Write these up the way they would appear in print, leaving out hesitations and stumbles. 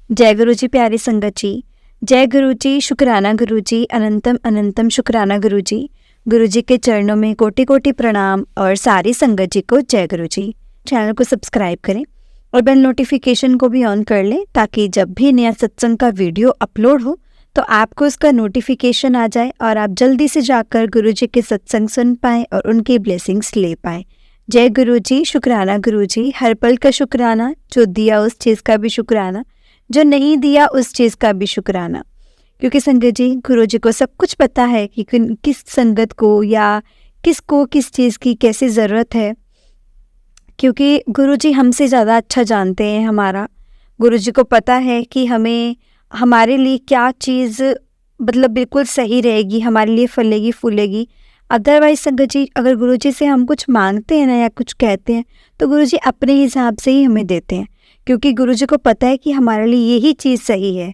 जय गुरु जी प्यारी संगत जी। जय गुरु जी, शुक्राना गुरु जी, अनंतम अनंतम शुक्राना गुरु जी। गुरु जी के चरणों में कोटि कोटि प्रणाम और सारी संगत जी को जय गुरु जी। चैनल को सब्सक्राइब करें और बेल नोटिफिकेशन को भी ऑन कर लें ताकि जब भी नया सत्संग का वीडियो अपलोड हो तो आपको उसका नोटिफिकेशन आ जाए और आप जल्दी से जाकर गुरु जी के सत्संग सुन पाएँ और उनकी ब्लेसिंग्स ले पाएँ। जय गुरु जी, शुक्राना गुरु जी, हर पल का शुक्राना, जो दिया उस चीज़ का भी शुक्राना, जो नहीं दिया उस चीज़ का भी शुक्राना। क्योंकि संगत जी, गुरु जी को सब कुछ पता है कि किस संगत को या किसको किस चीज़ की कैसी ज़रूरत है, क्योंकि गुरु जी हमसे ज़्यादा अच्छा जानते हैं हमारा। गुरु जी को पता है कि हमें हमारे लिए क्या चीज़ मतलब बिल्कुल सही रहेगी, हमारे लिए फलेगी फूलेगी। अदरवाइज संगत जी, अगर गुरु जी से हम कुछ मांगते हैं ना या कुछ कहते हैं तो गुरु जी अपने हिसाब से ही हमें देते हैं, क्योंकि गुरु जी को पता है कि हमारे लिए यही चीज़ सही है।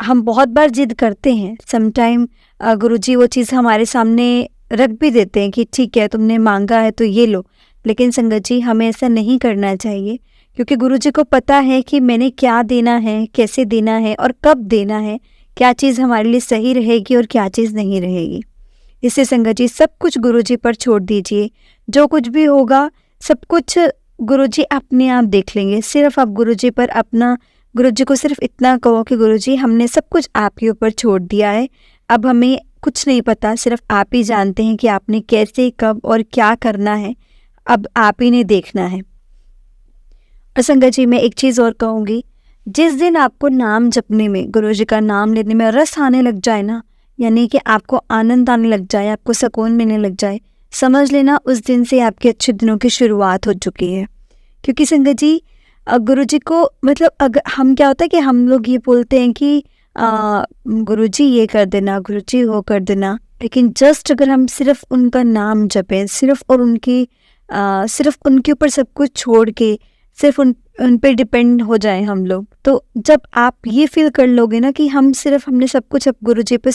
हम बहुत बार जिद करते हैं, समटाइम गुरु जी वो चीज़ हमारे सामने रख भी देते हैं कि ठीक है तुमने मांगा है तो ये लो। लेकिन संगत जी, हमें ऐसा नहीं करना चाहिए, क्योंकि गुरु जी को पता है कि मैंने क्या देना है, कैसे देना है और कब देना है, क्या चीज़ हमारे लिए सही रहेगी और क्या चीज़ नहीं रहेगी। इससे संगत जी, सब कुछ गुरु जी पर छोड़ दीजिए। जो कुछ भी होगा सब कुछ गुरु जी अपने आप देख लेंगे। सिर्फ आप गुरु जी को सिर्फ इतना कहो कि गुरु जी, हमने सब कुछ आप ही ऊपर छोड़ दिया है, अब हमें कुछ नहीं पता, सिर्फ आप ही जानते हैं कि आपने कैसे कब और क्या करना है, अब आप ही ने देखना है। और संगत जी, मैं एक चीज़ और कहूँगी, जिस दिन आपको नाम जपने में, गुरु जी का नाम लेने में रस आने लग जाए ना, यानी कि आपको आनंद आने लग जाए, आपको सुकून मिलने लग जाए, समझ लेना उस दिन से आपके अच्छे दिनों की शुरुआत हो चुकी है। क्योंकि संगत जी, गुरु जी को मतलब अगर हम क्या होता है कि हम लोग ये बोलते हैं कि गुरु जी ये कर देना, गुरु जी वो कर देना, लेकिन जस्ट अगर हम सिर्फ उनका नाम जपें, सिर्फ उनके ऊपर सब कुछ छोड़ के सिर्फ उन पे डिपेंड हो जाए हम लोग, तो जब आप ये फील कर लोगे ना कि हमने सब कुछ अब गुरु जी पे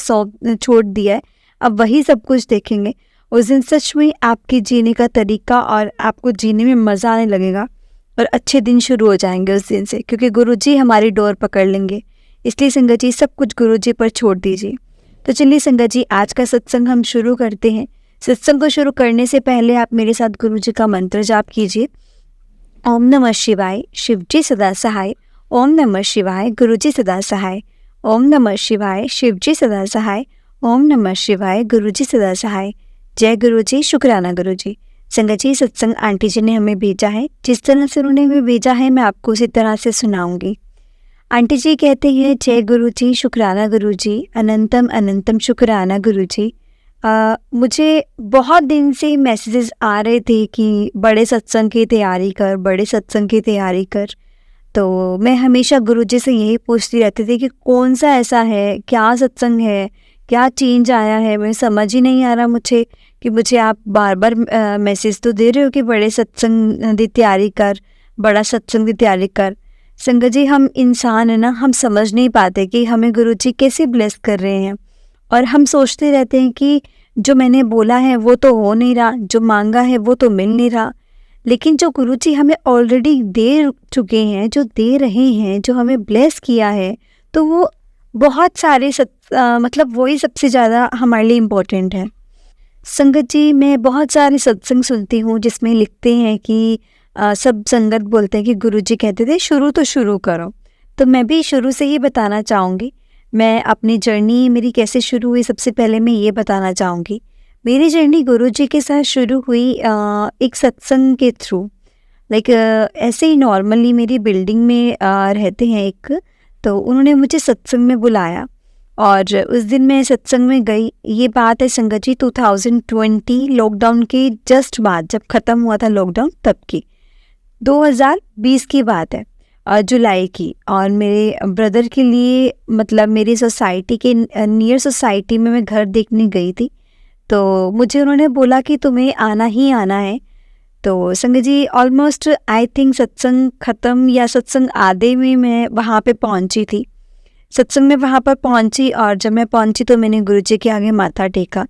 छोड़ दिया है, अब वही सब कुछ देखेंगे, उस दिन सच में आपके जीने का तरीका और आपको जीने में मज़ा आने लगेगा और अच्छे दिन शुरू हो जाएंगे उस दिन से, क्योंकि गुरु जी हमारी डोर पकड़ लेंगे। इसलिए संगत जी, सब कुछ गुरु जी पर छोड़ दीजिए। तो चलिए संगत जी, आज का सत्संग हम शुरू करते हैं। सत्संग को शुरू करने से पहले आप मेरे साथ गुरु जी का मंत्र जाप कीजिए। ओम नमः शिवाय, शिव जी सदा सहाय। ओम नमः शिवाय, गुरु जी सदा सहाय। ओम नमः शिवाय, शिव जी सदा सहाय। ओम नमः शिवाय, गुरु जी सदा सहाय। जय गुरु जी, शुक्राना गुरु जी। संगत जी, सत्संग आंटी जी ने हमें भेजा है, जिस तरह से उन्होंने हमें भेजा है मैं आपको उसी तरह से सुनाऊंगी। आंटी जी कहते हैं, जय गुरु जी, शुक्राना गुरु जी, अनंतम अनंतम शुक्राना गुरु जी। मुझे बहुत दिन से मैसेजेस आ रहे थे कि बड़े सत्संग की तैयारी कर, बड़े सत्संग की तैयारी कर। तो मैं हमेशा गुरु जी से यही पूछती रहती थी कि कौन सा ऐसा है, क्या सत्संग है, क्या चेंज आया है, मुझे समझ ही नहीं आ रहा मुझे कि मुझे आप बार बार मैसेज तो दे रहे हो कि बड़े सत्संग की तैयारी कर, बड़ा सत्संग की तैयारी कर। संगत जी, हम इंसान है ना, हम समझ नहीं पाते कि हमें गुरु जी कैसे ब्लेस कर रहे हैं, और हम सोचते रहते हैं कि जो मैंने बोला है वो तो हो नहीं रहा, जो मांगा है वो तो मिल नहीं रहा। लेकिन जो गुरु जी हमें ऑलरेडी दे चुके हैं, जो दे रहे हैं, जो हमें ब्लेस किया है, तो वो बहुत सारे मतलब वही सबसे ज़्यादा हमारे लिए इम्पोर्टेंट है। संगत जी, मैं बहुत सारे सत्संग सुनती हूँ जिसमें लिखते हैं कि सब संगत बोलते हैं कि गुरु जी कहते थे शुरू तो शुरू करो। तो मैं भी शुरू से ही बताना चाहूँगी। मैं अपनी जर्नी मेरी कैसे शुरू हुई, सबसे पहले मैं ये बताना चाहूँगी। मेरी जर्नी गुरु जी के साथ शुरू हुई एक सत्संग के थ्रू। लाइक ऐसे ही नॉर्मली मेरी बिल्डिंग में रहते हैं एक, तो उन्होंने मुझे सत्संग में बुलाया और उस दिन मैं सत्संग में गई। ये बात है संगत जी 2020 लॉकडाउन के जस्ट बाद, जब ख़त्म हुआ था लॉकडाउन तब की, 2020 की बात है, जुलाई की। और मेरे ब्रदर के लिए मतलब मेरी सोसाइटी के नियर सोसाइटी में मैं घर देखने गई थी, तो मुझे उन्होंने बोला कि तुम्हें आना ही आना है। तो संगत जी, ऑलमोस्ट आई थिंक सत्संग ख़त्म या सत्संग आधे में मैं वहाँ पे पहुँची थी। सत्संग में वहाँ पर पहुँची और जब मैं पहुँची तो मैंने गुरु जी के आगे माथा टेका।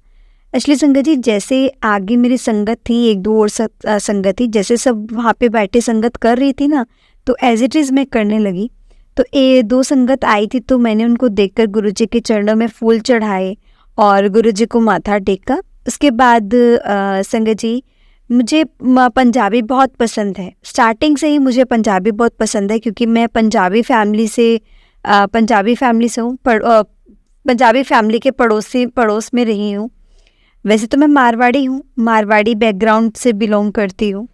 एक्चुअली संगत जी, जैसे आगे मेरी संगत थी, एक दो और संगत थी, जैसे सब वहाँ पे बैठे संगत कर रही थी ना, तो एज इट इज़ मैं करने लगी। तो तो ये 2 संगत आई थी, तो मैंने उनको देखकर गुरुजी के चरणों में फूल चढ़ाए और गुरुजी को माथा टेका। उसके बाद संगत जी, मुझे पंजाबी बहुत पसंद है। स्टार्टिंग से ही मुझे पंजाबी बहुत पसंद है, क्योंकि मैं पंजाबी फैमिली से हूँ। पंजाबी फैमिली के पड़ोस में रही हूँ। वैसे तो मैं मारवाड़ी हूँ, मारवाड़ी बैकग्राउंड से बिलोंग करती हूँ,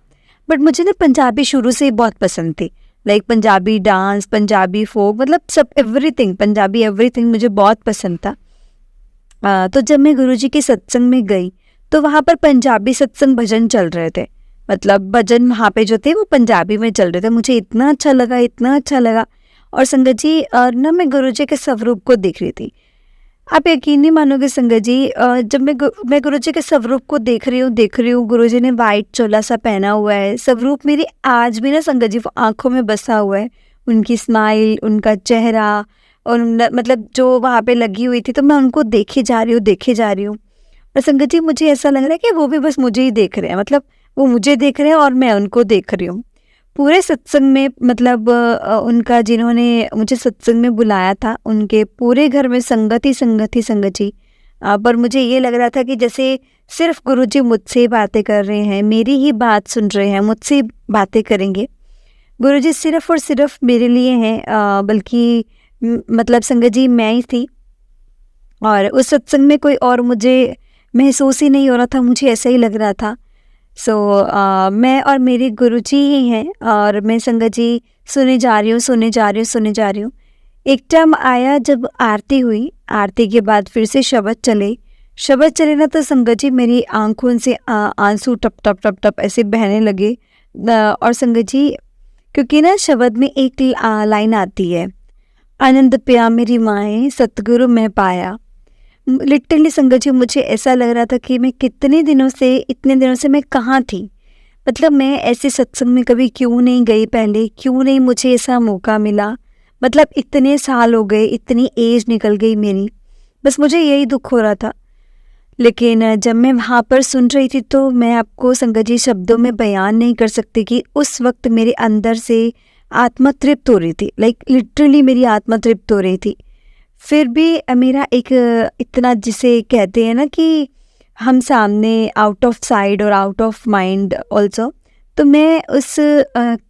बट मुझे ना पंजाबी शुरू से ही बहुत पसंद थी। लाइक पंजाबी डांस, पंजाबी फोक, मतलब सब एवरीथिंग, पंजाबी एवरीथिंग मुझे बहुत पसंद था। तो जब मैं गुरुजी के सत्संग में गई तो वहाँ पर पंजाबी सत्संग भजन चल रहे थे। मतलब भजन वहाँ पे जो थे वो पंजाबी में चल रहे थे। मुझे इतना अच्छा लगा, इतना अच्छा लगा। और संगत जी, ना मैं गुरुजी के स्वरूप को देख रही थी। आप यकीन नहीं मानोगे संगत जी, जब मैं गुरुजी के स्वरूप को देख रही हूँ, गुरुजी ने वाइट चोला सा पहना हुआ है। स्वरूप मेरी आज भी ना संगत जी वो आँखों में बसा हुआ है। उनकी स्माइल, उनका चेहरा, और मतलब जो वहाँ पे लगी हुई थी, तो मैं उनको देखे जा रही हूँ। और संगत जी, मुझे ऐसा लग रहा है कि वो भी बस मुझे ही देख रहे हैं। मतलब वो मुझे देख रहे हैं और मैं उनको देख रही हूँ। पूरे सत्संग में, मतलब उनका, जिन्होंने मुझे सत्संग में बुलाया था, उनके पूरे घर में संगत ही संगत जी। पर मुझे ये लग रहा था कि जैसे सिर्फ गुरुजी मुझसे बातें कर रहे हैं, मेरी ही बात सुन रहे हैं, मुझसे बातें करेंगे। गुरुजी सिर्फ और सिर्फ मेरे लिए हैं, बल्कि मतलब संगत जी मैं ही थी। और उस सत्संग में कोई और मुझे महसूस ही नहीं हो रहा था, मुझे ऐसा ही लग रहा था। सो मैं और मेरे गुरुजी ही हैं, और मैं संगत जी सुने जा रही हूँ। एक टाइम आया जब आरती हुई, आरती के बाद फिर से शब्द चले ना, तो संगत जी मेरी आंखों से आंसू टप टप टप टप ऐसे बहने लगे। और संगत जी, क्योंकि ना शब्द में एक लाइन आती है, आनंद पिया मेरी माए सतगुरु मैं पाया। लिटरली संगत जी, मुझे ऐसा लग रहा था कि मैं इतने दिनों से मैं कहाँ थी। मतलब मैं ऐसे सत्संग में कभी क्यों नहीं गई पहले, क्यों नहीं मुझे ऐसा मौका मिला। मतलब इतने साल हो गए, इतनी एज निकल गई मेरी, बस मुझे यही दुख हो रहा था। लेकिन जब मैं वहाँ पर सुन रही थी, तो मैं आपको संगत जी शब्दों में बयान नहीं कर सकती कि उस वक्त मेरे अंदर से आत्मा तृप्त हो रही थी। लाइक लिटरली मेरी आत्मा तृप्त हो रही थी। फिर भी मेरा एक इतना, जिसे कहते हैं ना कि हम सामने आउट ऑफ साइड और आउट ऑफ माइंड ऑल्सो, तो मैं उस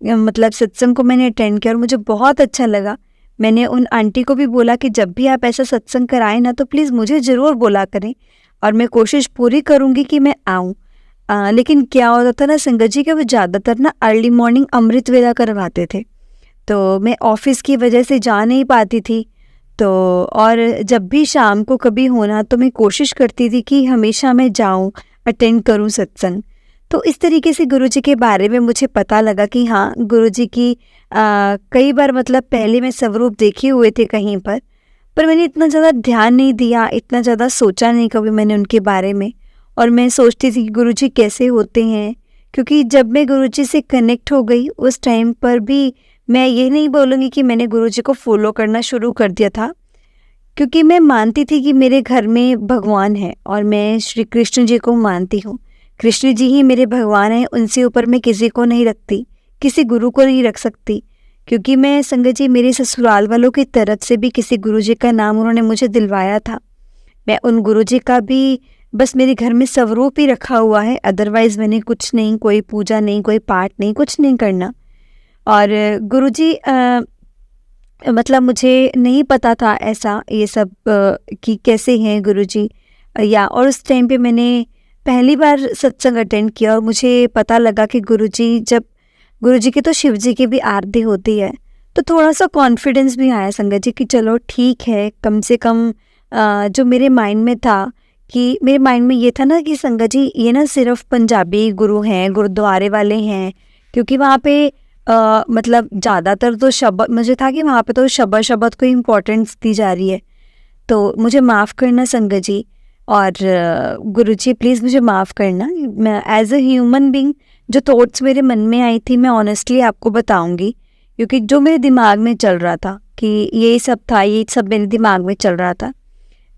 मतलब सत्संग को मैंने अटेंड किया और मुझे बहुत अच्छा लगा। मैंने उन आंटी को भी बोला कि जब भी आप ऐसा सत्संग कराएं ना, तो प्लीज़ मुझे ज़रूर बोला करें, और मैं कोशिश पूरी करूँगी कि मैं आऊँ। लेकिन क्या होता था ना संगत जी, कि वो ज़्यादातर ना अर्ली मॉर्निंग अमृत वेला करवाते थे, तो मैं ऑफिस की वजह से जा नहीं पाती थी। तो और जब भी शाम को कभी होना, तो मैं कोशिश करती थी कि हमेशा मैं जाऊं, अटेंड करूं सत्संग। तो इस तरीके से गुरुजी के बारे में मुझे पता लगा कि हाँ, गुरुजी की कई बार, मतलब पहले मैं स्वरूप देखे हुए थे कहीं पर मैंने इतना ज़्यादा ध्यान नहीं दिया, इतना ज़्यादा सोचा नहीं कभी मैंने उनके बारे में। और मैं सोचती थी कि गुरुजी कैसे होते हैं, क्योंकि जब मैं गुरुजी से कनेक्ट हो गई उस टाइम पर भी, मैं ये नहीं बोलूँगी कि मैंने गुरुजी को फॉलो करना शुरू कर दिया था, क्योंकि मैं मानती थी कि मेरे घर में भगवान है और मैं श्री कृष्ण जी को मानती हूँ। कृष्ण जी ही मेरे भगवान हैं, उनसे ऊपर मैं किसी को नहीं रखती, किसी गुरु को नहीं रख सकती। क्योंकि मैं संगत जी, मेरे ससुराल वालों की तरफ से भी किसी गुरुजी का नाम उन्होंने मुझे दिलवाया था। मैं उन गुरुजी का भी बस मेरे घर में स्वरूप ही रखा हुआ है, अदरवाइज़ मैंने कुछ नहीं, कोई पूजा नहीं, कोई पाठ नहीं, कुछ नहीं करना। और गुरुजी मतलब मुझे नहीं पता था ऐसा ये सब कि कैसे हैं गुरुजी, और उस टाइम पे मैंने पहली बार सत्संग अटेंड किया और मुझे पता लगा कि गुरुजी की तो शिव जी की भी आरती होती है। तो थोड़ा सा कॉन्फिडेंस भी आया संगत जी कि चलो ठीक है, कम से कम जो मेरे माइंड में था, कि मेरे माइंड में ये था ना कि संगत जी ये ना सिर्फ पंजाबी गुरु हैं, गुरुद्वारे वाले हैं, क्योंकि वहाँ पे मतलब ज़्यादातर तो शब्द, मुझे था कि वहाँ पे तो शब्द को इम्पोर्टेंस दी जा रही है। तो मुझे माफ़ करना संगत जी, और गुरुजी प्लीज़ मुझे माफ़ करना। मैं एज अ ह्यूमन बीइंग, जो थॉट्स मेरे मन में आई थी, मैं ऑनेस्टली आपको बताऊंगी, क्योंकि जो मेरे दिमाग में चल रहा था कि यही सब था, ये सब मेरे दिमाग में चल रहा था।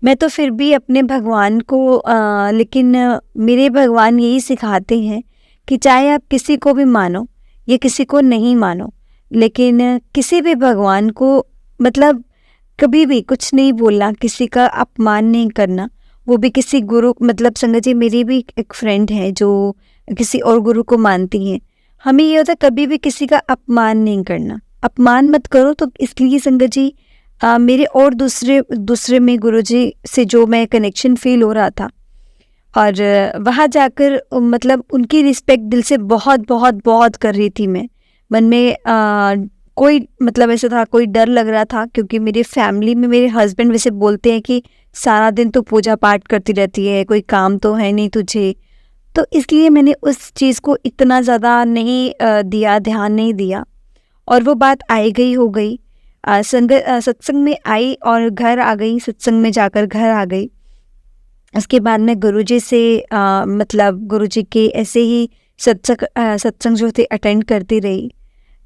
मैं तो फिर भी अपने भगवान को लेकिन मेरे भगवान यही सिखाते हैं कि चाहे आप किसी को भी मानो या किसी को नहीं मानो, लेकिन किसी भी भगवान को मतलब कभी भी कुछ नहीं बोलना, किसी का अपमान नहीं करना, वो भी किसी गुरु। मतलब संगत जी, मेरी भी एक फ्रेंड है जो किसी और गुरु को मानती हैं। हमें ये होता है कभी भी किसी का अपमान नहीं करना, अपमान मत करो। तो इसलिए संगत जी मेरे और दूसरे में गुरुजी से जो मैं कनेक्शन फील हो रहा था, और वहाँ जाकर मतलब उनकी रिस्पेक्ट दिल से बहुत बहुत बहुत कर रही थी मैं। मन में कोई मतलब ऐसा था, कोई डर लग रहा था, क्योंकि मेरी फैमिली में मेरे हस्बैंड वैसे बोलते हैं कि सारा दिन तो पूजा पाठ करती रहती है, कोई काम तो है नहीं तुझे। तो इसलिए मैंने उस चीज़ को इतना ज़्यादा नहीं दिया, ध्यान नहीं दिया, और वो बात आई गई हो गई। सत्संग में आई और घर आ गई, सत्संग में जाकर घर आ गई। उसके बाद मैं गुरुजी से मतलब गुरुजी के ऐसे ही सत्संग जो थे अटेंड करती रही।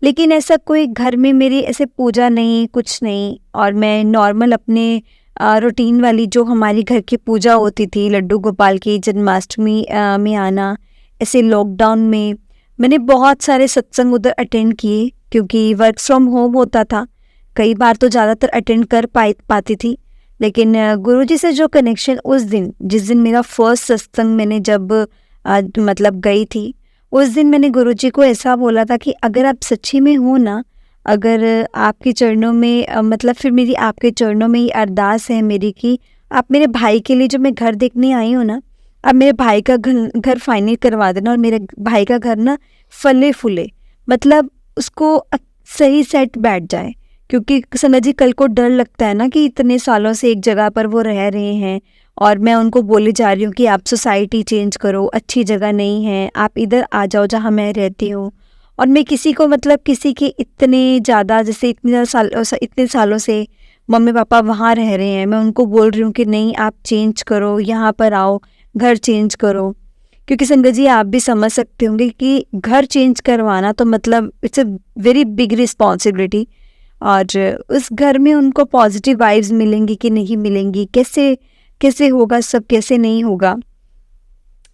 लेकिन ऐसा कोई घर में मेरी ऐसे पूजा नहीं, कुछ नहीं, और मैं नॉर्मल अपने रूटीन वाली जो हमारी घर की पूजा होती थी, लड्डू गोपाल की, जन्माष्टमी में आना, ऐसे लॉकडाउन में मैंने बहुत सारे सत्संग उधर अटेंड किए, क्योंकि वर्क फ्रॉम होम होता था। कई बार तो ज़्यादातर अटेंड कर पाती थी। लेकिन गुरुजी से जो कनेक्शन उस दिन, जिस दिन मेरा फर्स्ट सत्संग मैंने जब मतलब गई थी, उस दिन मैंने गुरुजी को ऐसा बोला था कि अगर आप सच्ची में हो ना, अगर आपके चरणों में मतलब फिर मेरी आपके चरणों में ही अरदास है मेरी कि आप मेरे भाई के लिए जो मैं घर देखने आई हूँ ना, आप मेरे भाई का घर फाइनल करवा देना, और मेरे भाई का घर ना फले फूले, मतलब उसको सही सेट बैठ जाए। क्योंकि संगत जी कल को डर लगता है ना कि इतने सालों से एक जगह पर वो रह रहे हैं, और मैं उनको बोले जा रही हूँ कि आप सोसाइटी चेंज करो, अच्छी जगह नहीं है, आप इधर आ जाओ जहाँ मैं रहती हूँ। और मैं किसी को मतलब किसी के इतने ज़्यादा, जैसे इतने सालों से मम्मी पापा वहाँ रह रहे हैं, मैं उनको बोल रही हूँ कि नहीं आप चेंज करो, यहाँ पर आओ, घर चेंज करो। क्योंकि संगत जी आप भी समझ सकते होंगे कि घर चेंज करवाना तो मतलब it's a very big responsibility, और उस घर में उनको पॉजिटिव वाइब्स मिलेंगी कि नहीं मिलेंगी, कैसे कैसे होगा सब, कैसे नहीं होगा।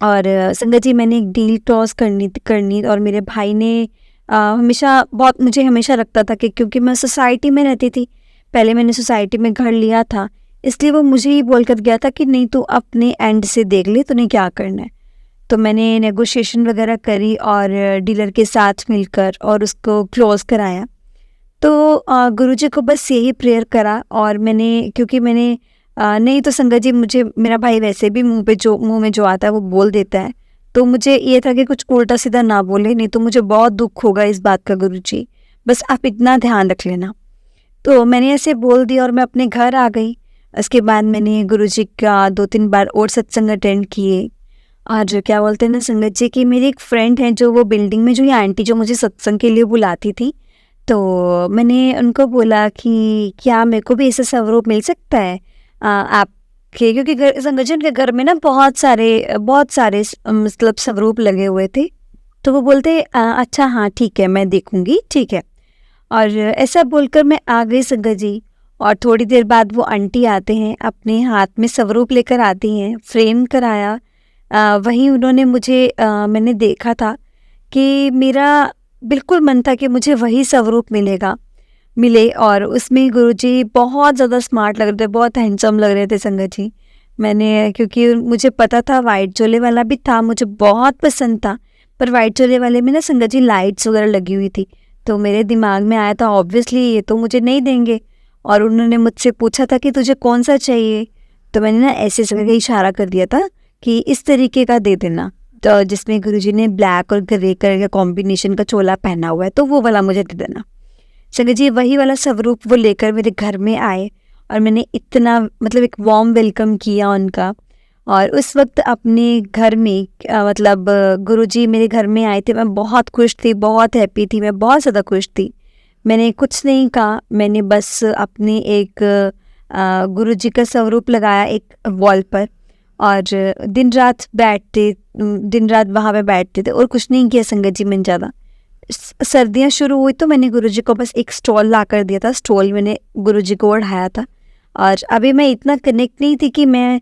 और संगत जी मैंने एक डील टॉस करनी और मेरे भाई ने हमेशा बहुत मुझे हमेशा लगता था कि क्योंकि मैं सोसाइटी में रहती थी, पहले मैंने सोसाइटी में घर लिया था, इसलिए वो मुझे ही बोल कर गया था कि नहीं तू अपने एंड से देख ले, तूने क्या करना है। तो मैंने नेगोशिएशन वगैरह करी और डीलर के साथ मिलकर और उसको क्लोज़ कराया। तो गुरुजी को बस यही प्रेयर करा, और मैंने क्योंकि मैंने नहीं तो संगत जी मुझे मेरा भाई वैसे भी मुंह में जो आता है वो बोल देता है, तो मुझे ये था कि कुछ उल्टा सीधा ना बोले, नहीं तो मुझे बहुत दुख होगा इस बात का गुरुजी, बस आप इतना ध्यान रख लेना। तो मैंने ऐसे बोल दिया और मैं अपने घर आ गई। उसके बाद मैंने गुरुजी का 2-3 बार और सत्संग अटेंड किए। और क्या बोलते हैं ना संगत जी कि मेरी एक फ्रेंड है जो वो बिल्डिंग में जो ये आंटी जो मुझे सत्संग के लिए बुलाती थी, तो मैंने उनको बोला कि क्या मेरे को भी ऐसा स्वरूप मिल सकता है आपके, क्योंकि संगत जी उनके घर में ना बहुत सारे मतलब स्वरूप लगे हुए थे। तो वो बोलते अच्छा हाँ ठीक है मैं देखूंगी, ठीक है। और ऐसा बोलकर मैं आ गई संगत जी, और थोड़ी देर बाद वो आंटी आते हैं, अपने हाथ में स्वरूप लेकर आती हैं, फ्रेम कराया। वहीं उन्होंने मुझे मैंने देखा था कि मेरा बिल्कुल मन था कि मुझे वही स्वरूप मिले, और उसमें गुरुजी बहुत ज़्यादा स्मार्ट लग रहे थे, बहुत हैंडसम लग रहे थे संगत जी। मैंने क्योंकि मुझे पता था वाइट चोले वाला भी था, मुझे बहुत पसंद था, पर वाइट चोले वाले में ना संगत जी लाइट्स वगैरह लगी हुई थी, तो मेरे दिमाग में आया था ऑब्वियसली ये तो मुझे नहीं देंगे। और उन्होंने मुझसे पूछा था कि तुझे कौन सा चाहिए, तो मैंने ना ऐसे करके इशारा कर दिया था कि इस तरीके का दे देना, तो जिसमें गुरुजी ने ब्लैक और ग्रे कलर का कॉम्बिनेशन का चोला पहना हुआ है, तो वो वाला मुझे दे देना। संगत जी वही वाला स्वरूप वो लेकर मेरे घर में आए, और मैंने इतना मतलब एक वार्म वेलकम किया उनका। और उस वक्त अपने घर में मतलब गुरुजी मेरे घर में आए थे, मैं बहुत खुश थी, बहुत हैप्पी थी, मैं बहुत ज़्यादा खुश थी। मैंने कुछ नहीं कहा, मैंने बस अपने एक गुरुजी का स्वरूप लगाया एक वॉल पर, और दिन रात वहाँ पे बैठते थे और कुछ नहीं किया संगत जी मैंने ज़्यादा। सर्दियाँ शुरू हुई तो मैंने गुरुजी को बस एक स्टॉल ला कर दिया था, स्टॉल मैंने गुरुजी को ओढ़ाया था। और अभी मैं इतना कनेक्ट नहीं थी कि मैं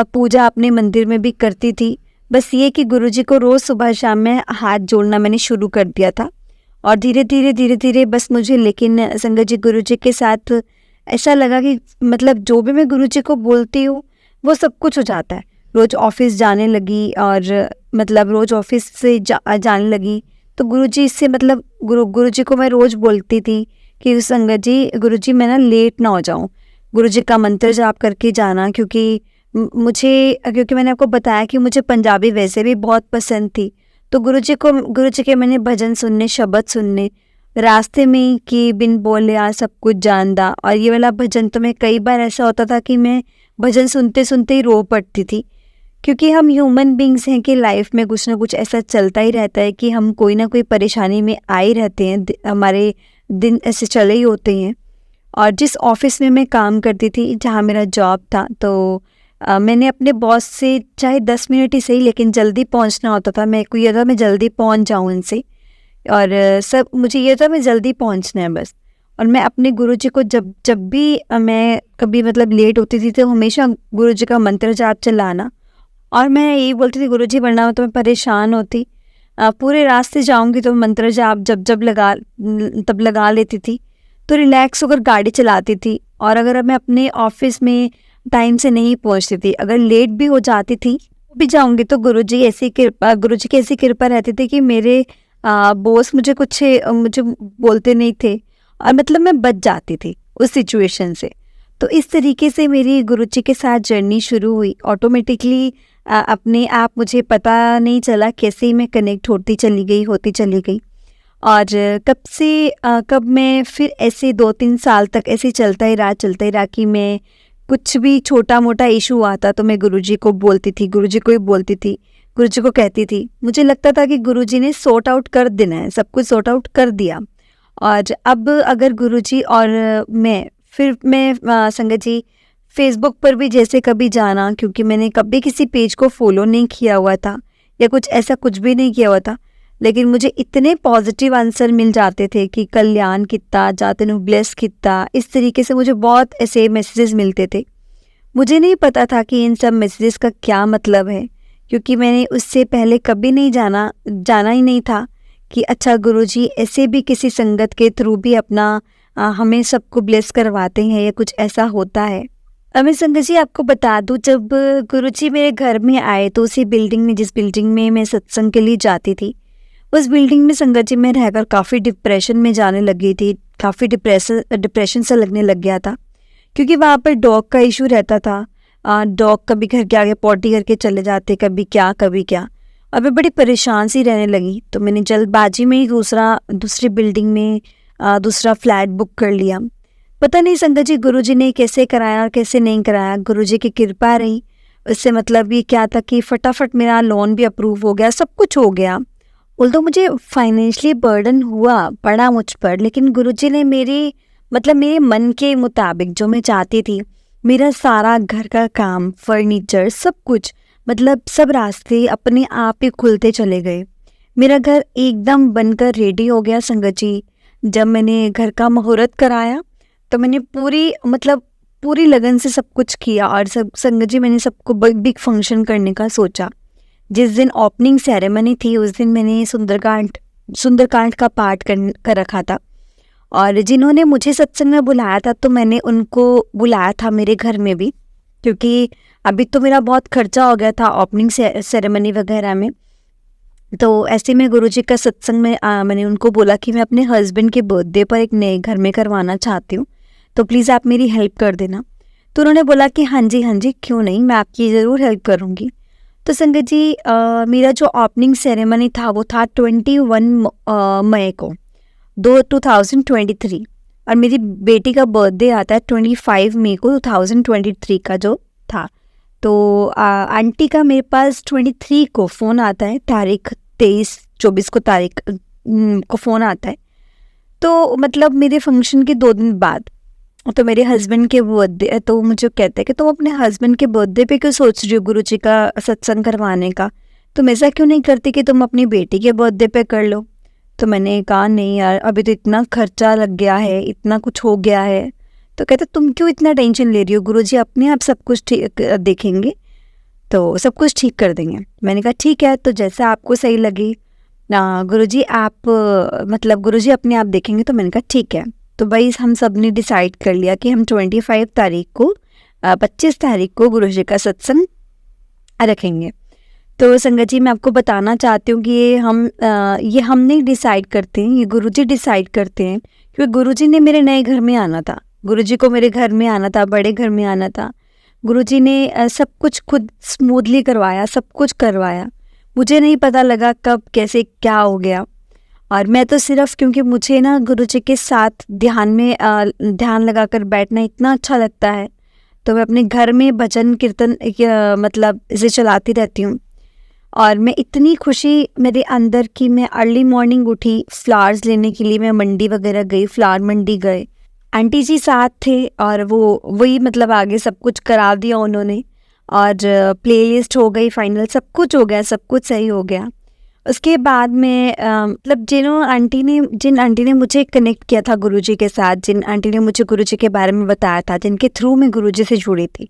पूजा अपने मंदिर में भी करती थी, बस ये कि गुरुजी को रोज़ सुबह शाम में हाथ जोड़ना मैंने शुरू कर दिया था। और धीरे धीरे बस मुझे, लेकिन संगत जी गुरुजी के साथ ऐसा लगा कि मतलब जो भी मैं गुरुजी को बोलती हूँ वो सब कुछ हो जाता है। रोज़ ऑफिस जाने लगी और मतलब रोज़ ऑफिस से जाने लगी तो गुरुजी से मतलब गुरुजी को मैं रोज़ बोलती थी कि संगत जी, गुरुजी मैं ना लेट ना हो जाऊँ, गुरुजी का मंत्र जाप करके जाना, क्योंकि क्योंकि मैंने आपको बताया कि मुझे पंजाबी वैसे भी बहुत पसंद थी। तो गुरुजी के मैंने भजन सुनने, शब्द सुनने रास्ते में कि बिन बोले आ सब कुछ जानदा, और ये वाला भजन तो मैं कई बार ऐसा होता था कि मैं भजन सुनते सुनते ही रो पड़ती थी, क्योंकि हम ह्यूमन बींग्स हैं कि लाइफ में कुछ ना कुछ ऐसा चलता ही रहता है कि हम कोई ना कोई परेशानी में आ ही रहते हैं, हमारे दिन ऐसे चले ही होते हैं। और जिस ऑफिस में मैं काम करती थी, जहाँ मेरा जॉब था, तो मैंने अपने बॉस से चाहे 10 मिनट ही सही लेकिन जल्दी पहुँचना होता था। मेरे को ये था मैं जल्दी पहुँच जाऊँ उनसे, और सब मुझे ये था मैं जल्दी पहुँचना है बस। और मैं अपने गुरुजी को जब जब भी मैं कभी मतलब लेट होती थी तो हमेशा गुरुजी का मंत्र जाप चलाना, और मैं यही बोलती थी गुरुजी वरना तो मैं परेशान होती, पूरे रास्ते जाऊंगी तो मंत्र जाप तब लगा लेती थी तो रिलैक्स होकर गाड़ी चलाती थी। और अगर मैं अपने ऑफिस में टाइम से नहीं पहुंचती थी, अगर लेट भी हो जाती थी भी जाऊंगी तो गुरुजी की ऐसी कृपा रहती थी कि मेरे बॉस मुझे बोलते नहीं थे, और मतलब मैं बच जाती थी उस सिचुएशन से। तो इस तरीके से मेरी गुरुजी के साथ जर्नी शुरू हुई। ऑटोमेटिकली अपने आप मुझे पता नहीं चला कैसे ही मैं कनेक्ट होती चली गई। और कब मैं फिर ऐसे 2-3 साल तक ऐसे चलता ही रहा कि मैं कुछ भी छोटा मोटा इशू आता तो मैं गुरुजी को बोलती थी, गुरुजी को ही बोलती थी, गुरुजी को कहती थी। मुझे लगता था कि गुरुजी ने सॉर्ट आउट कर देना है, सब कुछ सॉर्ट आउट कर दिया। और अब अगर गुरुजी और मैं संगत जी फेसबुक पर भी जैसे कभी जाना, क्योंकि मैंने कभी किसी पेज को फॉलो नहीं किया हुआ था या कुछ भी नहीं किया हुआ था, लेकिन मुझे इतने पॉजिटिव आंसर मिल जाते थे कि कल्याण कितना जाते नु ब्लेस कितना, इस तरीके से मुझे बहुत ऐसे मैसेजेस मिलते थे। मुझे नहीं पता था कि इन सब मैसेजेस का क्या मतलब है, क्योंकि मैंने उससे पहले कभी नहीं जाना ही नहीं था कि अच्छा गुरुजी ऐसे भी किसी संगत के थ्रू भी अपना हमें सबको ब्लेस करवाते हैं या कुछ ऐसा होता है। मैं संगत जी आपको बता दूं, जब गुरुजी मेरे घर में आए तो उसी बिल्डिंग में, जिस बिल्डिंग में मैं सत्संग के लिए जाती थी, उस बिल्डिंग में संगत जी में रहकर काफ़ी डिप्रेशन में जाने लगी थी, काफ़ी डिप्रेशन सा लगने लग गया था, क्योंकि वहाँ पर डॉग का इशू रहता था। डॉग कभी घर के आगे पॉटी करके चले जाते, कभी क्या, और मैं बड़ी परेशान सी रहने लगी। तो मैंने जल्दबाजी में ही दूसरी बिल्डिंग में दूसरा फ्लैट बुक कर लिया। पता नहीं संगत जी गुरुजी ने कैसे कराया और कैसे नहीं कराया, गुरुजी की कृपा रही। उससे मतलब ये क्या था कि फटाफट मेरा लोन भी अप्रूव हो गया, सब कुछ हो गया। ऑल्दो मुझे फाइनेंशियली बर्डन पड़ा मुझ पर, लेकिन गुरुजी ने मेरे मन के मुताबिक जो मैं चाहती थी, मेरा सारा घर का काम, फर्नीचर, सब कुछ, मतलब सब रास्ते अपने आप ही खुलते चले गए। मेरा घर एकदम बनकर रेडी हो गया संगत जी। जब मैंने घर का मुहूर्त कराया तो मैंने पूरी लगन से सब कुछ किया, और सब संगत जी मैंने सबको बिग फंक्शन करने का सोचा। जिस दिन ओपनिंग सेरेमनी थी उस दिन मैंने सुंदरकांड का पाठ कर रखा था, और जिन्होंने मुझे सत्संग में बुलाया था तो मैंने उनको बुलाया था मेरे घर में भी, क्योंकि अभी तो मेरा बहुत खर्चा हो गया था ओपनिंग सेरेमनी वगैरह में। तो ऐसे में गुरुजी का सत्संग में मैंने उनको बोला कि मैं अपने हस्बैंड के बर्थडे पर एक नए घर में करवाना चाहती हूँ, तो प्लीज़ आप मेरी हेल्प कर देना। तो उन्होंने बोला कि हाँ जी क्यों नहीं, मैं आपकी ज़रूर हेल्प करूँगी। तो संगत जी मेरा जो ओपनिंग सेरेमनी था वो था 21 मई को 2023, और मेरी बेटी का बर्थडे आता है 25 मई को 2023 का जो था। तो आंटी का मेरे पास 23 को फ़ोन आता है, तारीख 23-24 को फ़ोन आता है। तो मतलब मेरे फंक्शन के 2 दिन बाद तो मेरे हस्बैंड के बर्थडे, तो मुझे कहते हैं कि तुम अपने हस्बैंड के बर्थडे पे क्यों सोच रही हो गुरुजी का सत्संग करवाने का, तुम ऐसा क्यों नहीं करती कि तुम अपनी बेटी के बर्थडे पे कर लो। तो मैंने कहा नहीं यार, अभी तो इतना खर्चा लग गया है, इतना कुछ हो गया है। तो कहते तुम क्यों इतना टेंशन ले रही हो, गुरुजी अपने आप सब कुछ ठीक देखेंगे, तो सब कुछ ठीक कर देंगे। मैंने कहा ठीक है, तो जैसा आपको सही लगे। ना गुरुजी आप मतलब गुरुजी अपने आप देखेंगे। तो मैंने कहा ठीक है। तो भाई हम सब ने डिसाइड कर लिया कि हम 25 तारीख को 25 तारीख को गुरुजी का सत्संग रखेंगे। तो संगत जी मैं आपको बताना चाहती हूँ कि ये हम नहीं डिसाइड करते हैं, ये गुरुजी डिसाइड करते हैं, क्योंकि गुरुजी ने मेरे नए घर में आना था, गुरुजी को मेरे घर में आना था, बड़े घर में आना था। गुरुजी ने सब कुछ खुद स्मूथली करवाया, सब कुछ करवाया। मुझे नहीं पता लगा कब कैसे क्या हो गया। और मैं तो सिर्फ क्योंकि मुझे ना गुरुजी के साथ ध्यान में ध्यान लगाकर बैठना इतना अच्छा लगता है, तो मैं अपने घर में भजन कीर्तन मतलब इसे चलाती रहती हूँ। और मैं इतनी खुशी मेरे अंदर की, मैं अर्ली मॉर्निंग उठी, फ्लावर्स लेने के लिए मैं मंडी वगैरह गई, फ्लावर मंडी गए। आंटी जी साथ थे और वही मतलब आगे सब कुछ करा दिया उन्होंने, और प्लेलिस्ट हो गई फाइनल, सब कुछ हो गया, सब कुछ सही हो गया। उसके बाद में मतलब जिन आंटी ने मुझे कनेक्ट किया था गुरुजी के साथ, जिन आंटी ने मुझे गुरुजी के बारे में बताया था, जिनके थ्रू मैं गुरुजी से जुड़ी थी,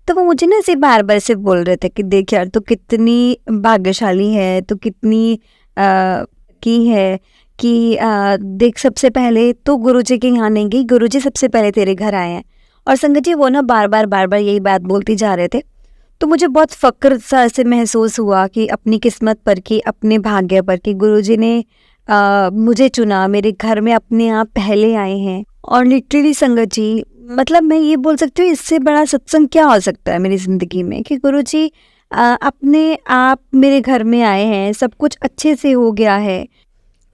तो वो मुझे ना ऐसे बार बार से बोल रहे थे कि देख यार तू कितनी भाग्यशाली है, तू कितनी की है कि देख सबसे पहले तो गुरुजी के यहाँ नहीं गई, गुरुजी सबसे पहले तेरे घर आए हैं। और संगत जी वो ना बार बार यही बात बोलती जा रहे थे। तो मुझे बहुत फ़क्र सा ऐसे महसूस हुआ कि अपनी किस्मत पर, कि अपने भाग्य पर, कि गुरुजी ने मुझे चुना, मेरे घर में अपने आप पहले आए हैं। और लिटरली संगत जी मतलब मैं ये बोल सकती हूँ इससे बड़ा सत्संग क्या हो सकता है मेरी ज़िंदगी में, कि गुरुजी अपने आप मेरे घर में आए हैं, सब कुछ अच्छे से हो गया है।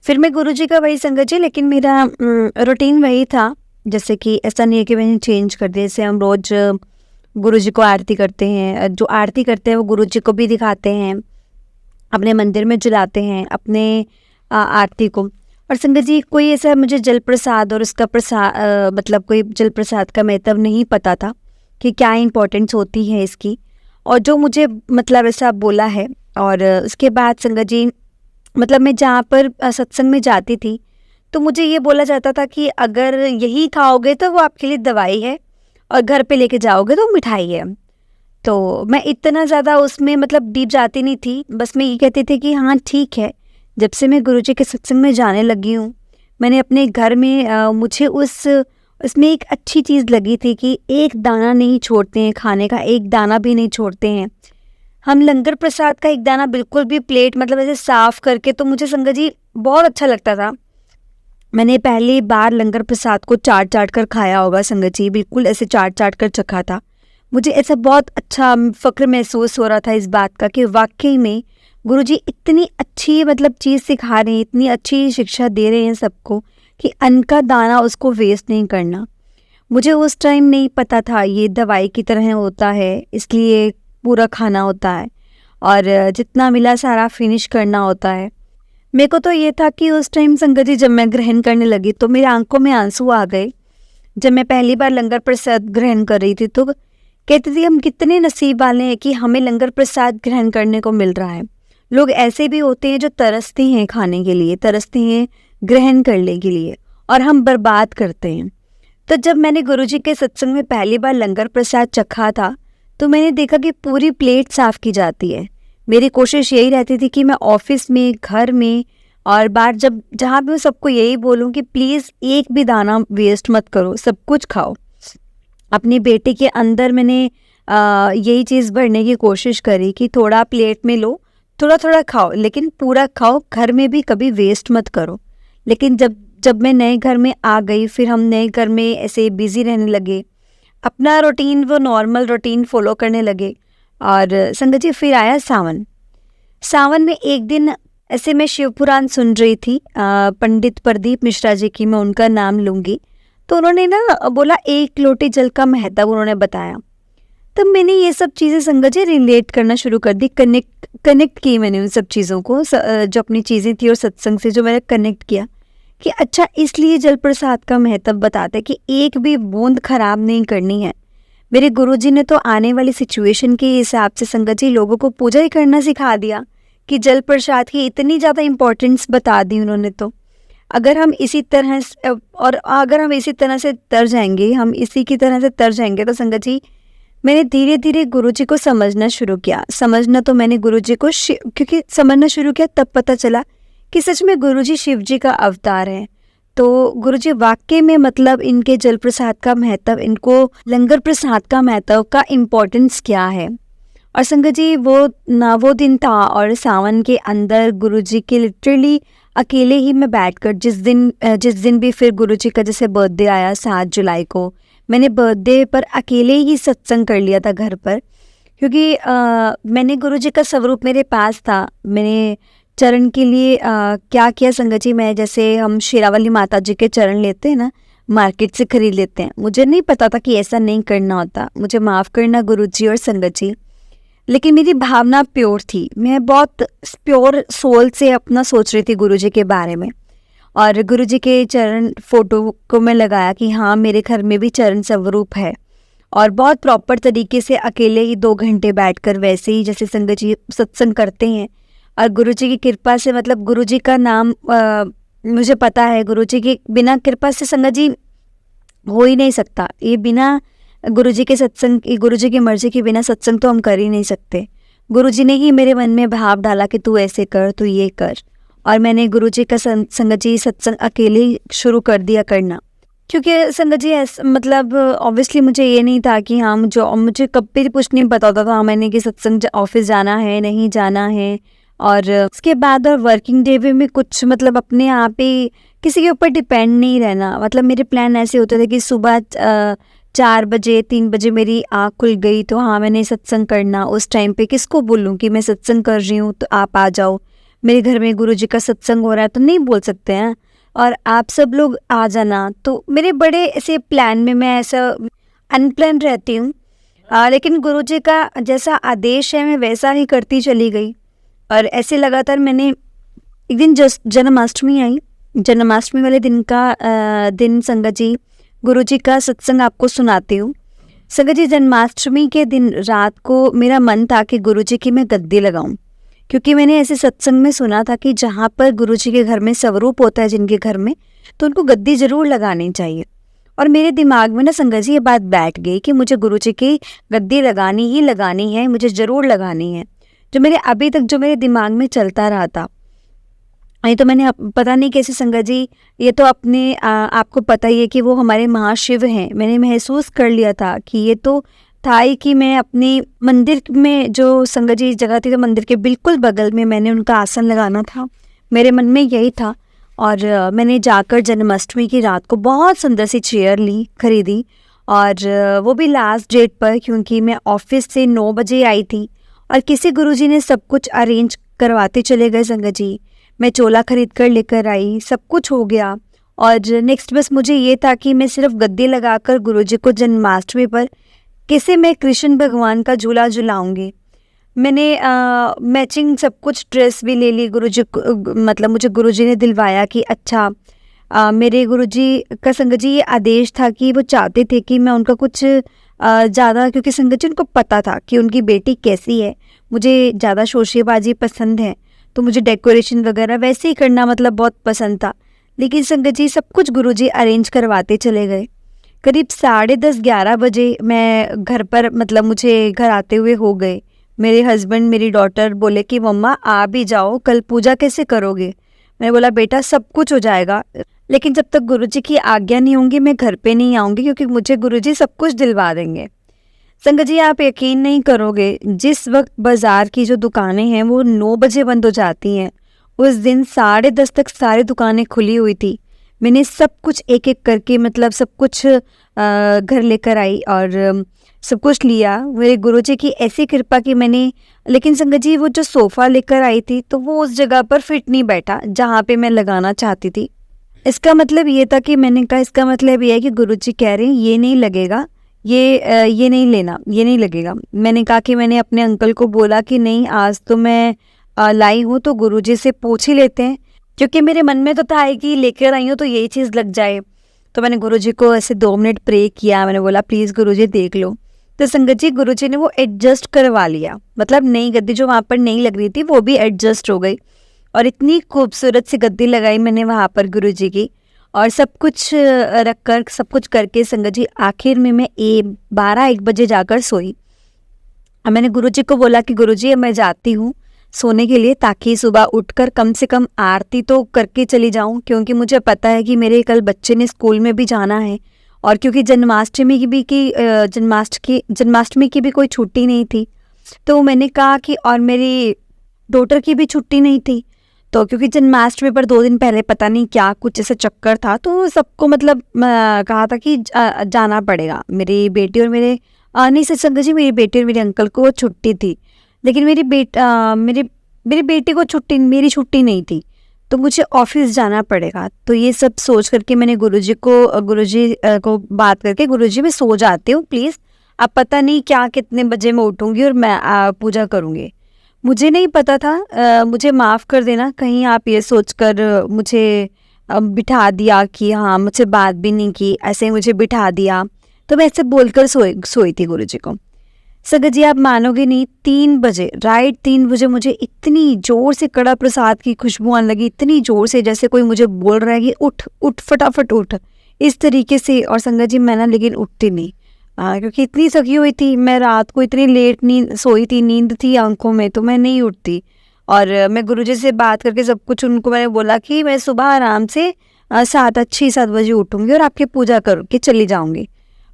फिर मैं गुरुजी का वही संगत जी, लेकिन मेरा रूटीन वही था। जैसे कि ऐसा नहीं है कि मैंने चेंज कर दिया। जैसे हम रोज़ गुरुजी को आरती करते हैं, जो आरती करते हैं वो गुरुजी को भी दिखाते हैं, अपने मंदिर में जलाते हैं अपने आरती को। और संगत जी कोई ऐसा मुझे जल प्रसाद और उसका मतलब कोई जल प्रसाद का महत्व नहीं पता था कि क्या इम्पोर्टेंस होती है इसकी, और जो मुझे मतलब ऐसा बोला है। और उसके बाद संगत जी मतलब मैं जहाँ पर सत्संग में जाती थी, तो मुझे ये बोला जाता था कि अगर यही खाओगे तो वो आपके लिए दवाई है, और घर पे लेके जाओगे तो मिठाई है। तो मैं इतना ज़्यादा उसमें मतलब डीप जाती नहीं थी, बस मैं ये कहती थी कि हाँ ठीक है। जब से मैं गुरुजी के सत्संग में जाने लगी हूँ, मैंने अपने घर में मुझे उसमें एक अच्छी चीज़ लगी थी कि एक दाना नहीं छोड़ते हैं खाने का, एक दाना भी नहीं छोड़ते हैं हम। लंगर प्रसाद का एक दाना बिल्कुल भी प्लेट मतलब ऐसे साफ़ करके, तो मुझे संगत जी बहुत अच्छा लगता था। मैंने पहली बार लंगर प्रसाद को चाट कर खाया होगा संगत जी, बिल्कुल ऐसे चाट कर चखा था। मुझे ऐसा बहुत अच्छा फ़क्र महसूस हो रहा था इस बात का कि वाकई में गुरुजी इतनी अच्छी मतलब चीज़ सिखा रहे हैं, इतनी अच्छी शिक्षा दे रहे हैं सबको, कि अन्न का दाना उसको वेस्ट नहीं करना। मुझे उस टाइम नहीं पता था ये दवाई की तरह होता है, इसलिए पूरा खाना होता है और जितना मिला सारा फिनिश करना होता है। मेरे को तो ये था कि उस टाइम संगत जी जब मैं ग्रहण करने लगी तो मेरी आंखों में आंसू आ गए। जब मैं पहली बार लंगर प्रसाद ग्रहण कर रही थी तो कहती थी हम कितने नसीब वाले हैं कि हमें लंगर प्रसाद ग्रहण करने को मिल रहा है। लोग ऐसे भी होते हैं जो तरसते हैं खाने के लिए, तरसते हैं ग्रहण करने के लिए, और हम बर्बाद करते हैं। तो जब मैंने गुरुजी के सत्संग में पहली बार लंगर प्रसाद चखा था, तो मैंने देखा कि पूरी प्लेट साफ़ की जाती है। मेरी कोशिश यही रहती थी कि मैं ऑफिस में, घर में और बाहर जहाँ भी हूँ सबको यही बोलूँ कि प्लीज़ एक भी दाना वेस्ट मत करो, सब कुछ खाओ। अपनी बेटी के अंदर मैंने यही चीज़ भरने की कोशिश करी कि थोड़ा प्लेट में लो, थोड़ा थोड़ा खाओ, लेकिन पूरा खाओ, घर में भी कभी वेस्ट मत करो। लेकिन जब मैं नए घर में आ गई, फिर हम नए घर में ऐसे बिज़ी रहने लगे, अपना रूटीन वो नॉर्मल रूटीन फॉलो करने लगे। और संगत जी फिर आया सावन में एक दिन ऐसे मैं शिव पुराण सुन रही थी, पंडित प्रदीप मिश्रा जी की मैं उनका नाम लूँगी। तो उन्होंने ना बोला एक लोटे जल का महत्व उन्होंने बताया। तब मैंने ये सब चीज़ें संगत जी रिलेट करना शुरू कर दी, कनेक्ट की मैंने उन सब चीज़ों को, जो अपनी चीज़ें थी और सत्संग से जो मैंने कनेक्ट किया कि अच्छा इसलिए जल प्रसाद का महत्व बताते हैं कि एक भी बूंद खराब नहीं करनी है। मेरे गुरुजी ने तो आने वाली सिचुएशन के हिसाब से संगत जी लोगों को पूजा ही करना सिखा दिया कि जल प्रसाद की इतनी ज़्यादा इम्पोर्टेंस बता दी उन्होंने। तो अगर हम इसी तरह से तर जाएंगे, हम इसी की तरह से तर जाएंगे, तो संगत जी मैंने धीरे धीरे गुरुजी को समझना शुरू किया। समझना तो मैंने गुरुजी को क्योंकि समझना शुरू किया तब पता चला कि सच में गुरुजी शिव जी का अवतार है। तो गुरुजी वाक़ई में मतलब इनके जल प्रसाद का महत्व, इनको लंगर प्रसाद का महत्व का इम्पोर्टेंस क्या है। और संगत जी वो दिन था और सावन के अंदर गुरुजी के लिटरली अकेले ही मैं बैठकर जिस दिन भी फिर गुरुजी का जैसे बर्थडे आया 7 जुलाई को, मैंने बर्थडे पर अकेले ही सत्संग कर लिया था घर पर, क्योंकि मैंने गुरुजी का स्वरूप मेरे पास था। मैंने चरण के लिए क्या किया संगत जी, मैं जैसे हम शेरावाली माता जी के चरण लेते हैं ना, मार्केट से खरीद लेते हैं, मुझे नहीं पता था कि ऐसा नहीं करना होता, मुझे माफ़ करना गुरुजी और संगत जी, लेकिन मेरी भावना प्योर थी। मैं बहुत प्योर सोल से अपना सोच रही थी गुरुजी के बारे में, और गुरुजी के चरण फोटो को मैं लगाया कि हाँ मेरे घर में भी चरण स्वरूप है, और बहुत प्रॉपर तरीके से अकेले ही 2 घंटे बैठकर वैसे ही जैसे संगत जी सत्संग करते हैं। और गुरुजी की कृपा से मतलब गुरुजी का नाम मुझे पता है, गुरुजी की बिना कृपा से संगत जी हो ही नहीं सकता। ये बिना गुरुजी के सत्संग, गुरुजी की मर्जी के बिना सत्संग तो हम कर ही नहीं सकते। गुरुजी ने ही मेरे मन में भाव डाला कि तू ऐसे कर, तू ये कर, और मैंने गुरुजी का संगत जी सत्संग अकेले ही शुरू कर दिया करना। क्योंकि संगत जी मतलब ऑब्वियसली मुझे ये नहीं था कि हाँ मुझे कब भी कुछ नहीं पता होता था मैंने कि सत्संग ऑफिस जाना है नहीं जाना है। और उसके बाद और वर्किंग डे में कुछ मतलब अपने आप ही किसी के ऊपर डिपेंड नहीं रहना। मतलब मेरे प्लान ऐसे होते थे कि सुबह 4 बजे 3 बजे मेरी आँख खुल गई तो हाँ मैंने सत्संग करना। उस टाइम पे किसको बोलूँ कि मैं सत्संग कर रही हूँ तो आप आ जाओ, मेरे घर में गुरुजी का सत्संग हो रहा है, तो नहीं बोल सकते हैं और आप सब लोग आ जाना। तो मेरे बड़े ऐसे प्लान में मैं ऐसा अनप्लान रहती हूँ, लेकिन गुरुजी का जैसा आदेश है मैं वैसा ही करती चली गई। और ऐसे लगातार मैंने एक दिन जन्माष्टमी आई, जन्माष्टमी वाले दिन संगत जी गुरुजी का सत्संग आपको सुनाती हूँ। संगत जी जन्माष्टमी के दिन रात को मेरा मन था कि गुरुजी की मैं गद्दी लगाऊं, क्योंकि मैंने ऐसे सत्संग में सुना था कि जहाँ पर गुरुजी के घर में स्वरूप होता है जिनके घर में, तो उनको गद्दी जरूर लगानी चाहिए। और मेरे दिमाग में ना संगत जी ये बात बैठ गई कि मुझे गुरुजी की गद्दी लगानी ही लगानी है, मुझे ज़रूर लगानी है। जो मेरे अभी तक जो मेरे दिमाग में चलता रहा था, ये तो मैंने पता नहीं कैसे संगत जी, ये तो अपने आपको पता ही है कि वो हमारे महाशिव हैं। मैंने महसूस कर लिया था कि ये तो था ही कि मैं अपने मंदिर में जो संगत जी जगह थी तो मंदिर के बिल्कुल बगल में मैंने उनका आसन लगाना था, मेरे मन में यही था। और मैंने जाकर जन्माष्टमी की रात को बहुत सुंदर सी चेयर खरीदी, और वो भी लास्ट डेट पर, क्योंकि मैं ऑफिस से 9 बजे आई थी और किसी गुरुजी ने सब कुछ अरेंज करवाते चले गए संगत जी। मैं चोला खरीद कर लेकर आई, सब कुछ हो गया, और नेक्स्ट बस मुझे ये था कि मैं सिर्फ गद्दी लगाकर गुरुजी को जन्माष्टमी पर कैसे मैं कृष्ण भगवान का झूला झुलाऊंगी। मैंने मैचिंग सब कुछ ड्रेस भी ले ली गुरुजी को, मतलब मुझे गुरुजी ने दिलवाया कि अच्छा मेरे गुरुजी का संगत जी ये आदेश था कि वो चाहते थे कि मैं उनका कुछ ज़्यादा, क्योंकि संगत जी उनको पता था कि उनकी बेटी कैसी है, मुझे ज़्यादा शोशेबाजी पसंद है, तो मुझे डेकोरेशन वगैरह वैसे ही करना मतलब बहुत पसंद था। लेकिन संगत जी सब कुछ गुरुजी अरेंज करवाते चले गए। करीब 10:30-11 बजे मैं घर पर, मतलब मुझे घर आते हुए हो गए। मेरे हस्बैंड मेरी डॉटर बोले कि मम्मा आ भी जाओ, कल पूजा कैसे करोगे। मैंने बोला बेटा सब कुछ हो जाएगा, लेकिन जब तक गुरुजी की आज्ञा नहीं होंगी मैं घर पे नहीं आऊँगी, क्योंकि मुझे गुरुजी सब कुछ दिलवा देंगे। संगत जी आप यकीन नहीं करोगे, जिस वक्त बाज़ार की जो दुकानें हैं वो 9 बजे बंद हो जाती हैं, उस दिन 10:30 तक सारी दुकानें खुली हुई थी। मैंने सब कुछ एक एक करके मतलब सब कुछ घर लेकर आई और सब कुछ लिया। मेरे गुरुजी की ऐसी कृपा कि मैंने, लेकिन संगत जी वो जो सोफ़ा लेकर आई थी तो वो उस जगह पर फिट नहीं बैठा जहाँ पे मैं लगाना चाहती थी। इसका मतलब ये था कि मैंने कहा इसका मतलब ये है कि गुरुजी कह रहे हैं ये नहीं लगेगा, ये नहीं लेना, ये नहीं लगेगा। मैंने कहा कि मैंने अपने अंकल को बोला कि नहीं आज तो मैं लाई हूँ तो गुरुजी से पूछ ही लेते हैं, क्योंकि मेरे मन में तो था कि लेकर आई हूँ तो यही चीज़ लग जाए। तो मैंने गुरुजी को ऐसे 2 मिनट प्रे किया, मैंने बोला प्लीज़ गुरुजी देख लो। तो संगत जी गुरुजी ने वो एडजस्ट करवा लिया, मतलब नई गद्दी जो वहाँ पर नहीं लग रही थी वो भी एडजस्ट हो गई, और इतनी खूबसूरत सी गद्दी लगाई मैंने वहाँ पर गुरुजी की, और सब कुछ रख कर सब कुछ करके संगत जी आखिर में मैं 12-1 बजे जाकर सोई। मैंने गुरुजी को बोला कि गुरुजी मैं जाती हूँ, सोने के लिए, ताकि सुबह उठकर कम से कम आरती तो करके चली जाऊं, क्योंकि मुझे पता है कि मेरे कल बच्चे ने स्कूल में भी जाना है। और क्योंकि जन्माष्टमी की भी की जन्माष्टमी की भी कोई छुट्टी नहीं थी, तो मैंने कहा कि और मेरी डॉटर की भी छुट्टी नहीं थी, तो क्योंकि जन्माष्टमी पर 2 दिन पहले पता नहीं क्या कुछ ऐसा चक्कर था, तो सबको मतलब कहा था कि जाना पड़ेगा। मेरी बेटी और मेरे नहीं सच संगत जी, मेरी बेटी और मेरे अंकल को छुट्टी थी, लेकिन मेरी बेटी को छुट्टी, मेरी छुट्टी नहीं थी, तो मुझे ऑफिस जाना पड़ेगा। तो ये सब सोच करके मैंने गुरुजी को बात करके, गुरुजी मैं सो जाती हूँ प्लीज़, अब पता नहीं क्या कितने बजे मैं उठूँगी और मैं पूजा करूँगी। मुझे नहीं पता था, मुझे माफ़ कर देना, कहीं आप ये सोचकर मुझे बिठा दिया कि हाँ, मुझसे बात भी नहीं की, ऐसे ही मुझे बिठा दिया। तो मैं ऐसे बोलकर सोई थी गुरुजी को। संगत जी आप मानोगे नहीं, 3 बजे, राइट 3 बजे मुझे इतनी ज़ोर से कड़ा प्रसाद की खुशबू आने लगी, इतनी ज़ोर से जैसे कोई मुझे बोल रहा है कि उठ उठ फटाफट उठ, इस तरीके से। और संगत जी मैं ना लेकिन उठती नहीं, क्योंकि इतनी थकी हुई थी मैं, रात को इतनी लेट नींद सोई थी, नींद थी आंखों में, तो मैं नहीं उठती। और मैं गुरुजी से बात करके सब कुछ उनको मैंने बोला कि मैं सुबह आराम से 6-7 बजे उठूँगी और आपकी पूजा करके चली जाऊँगी।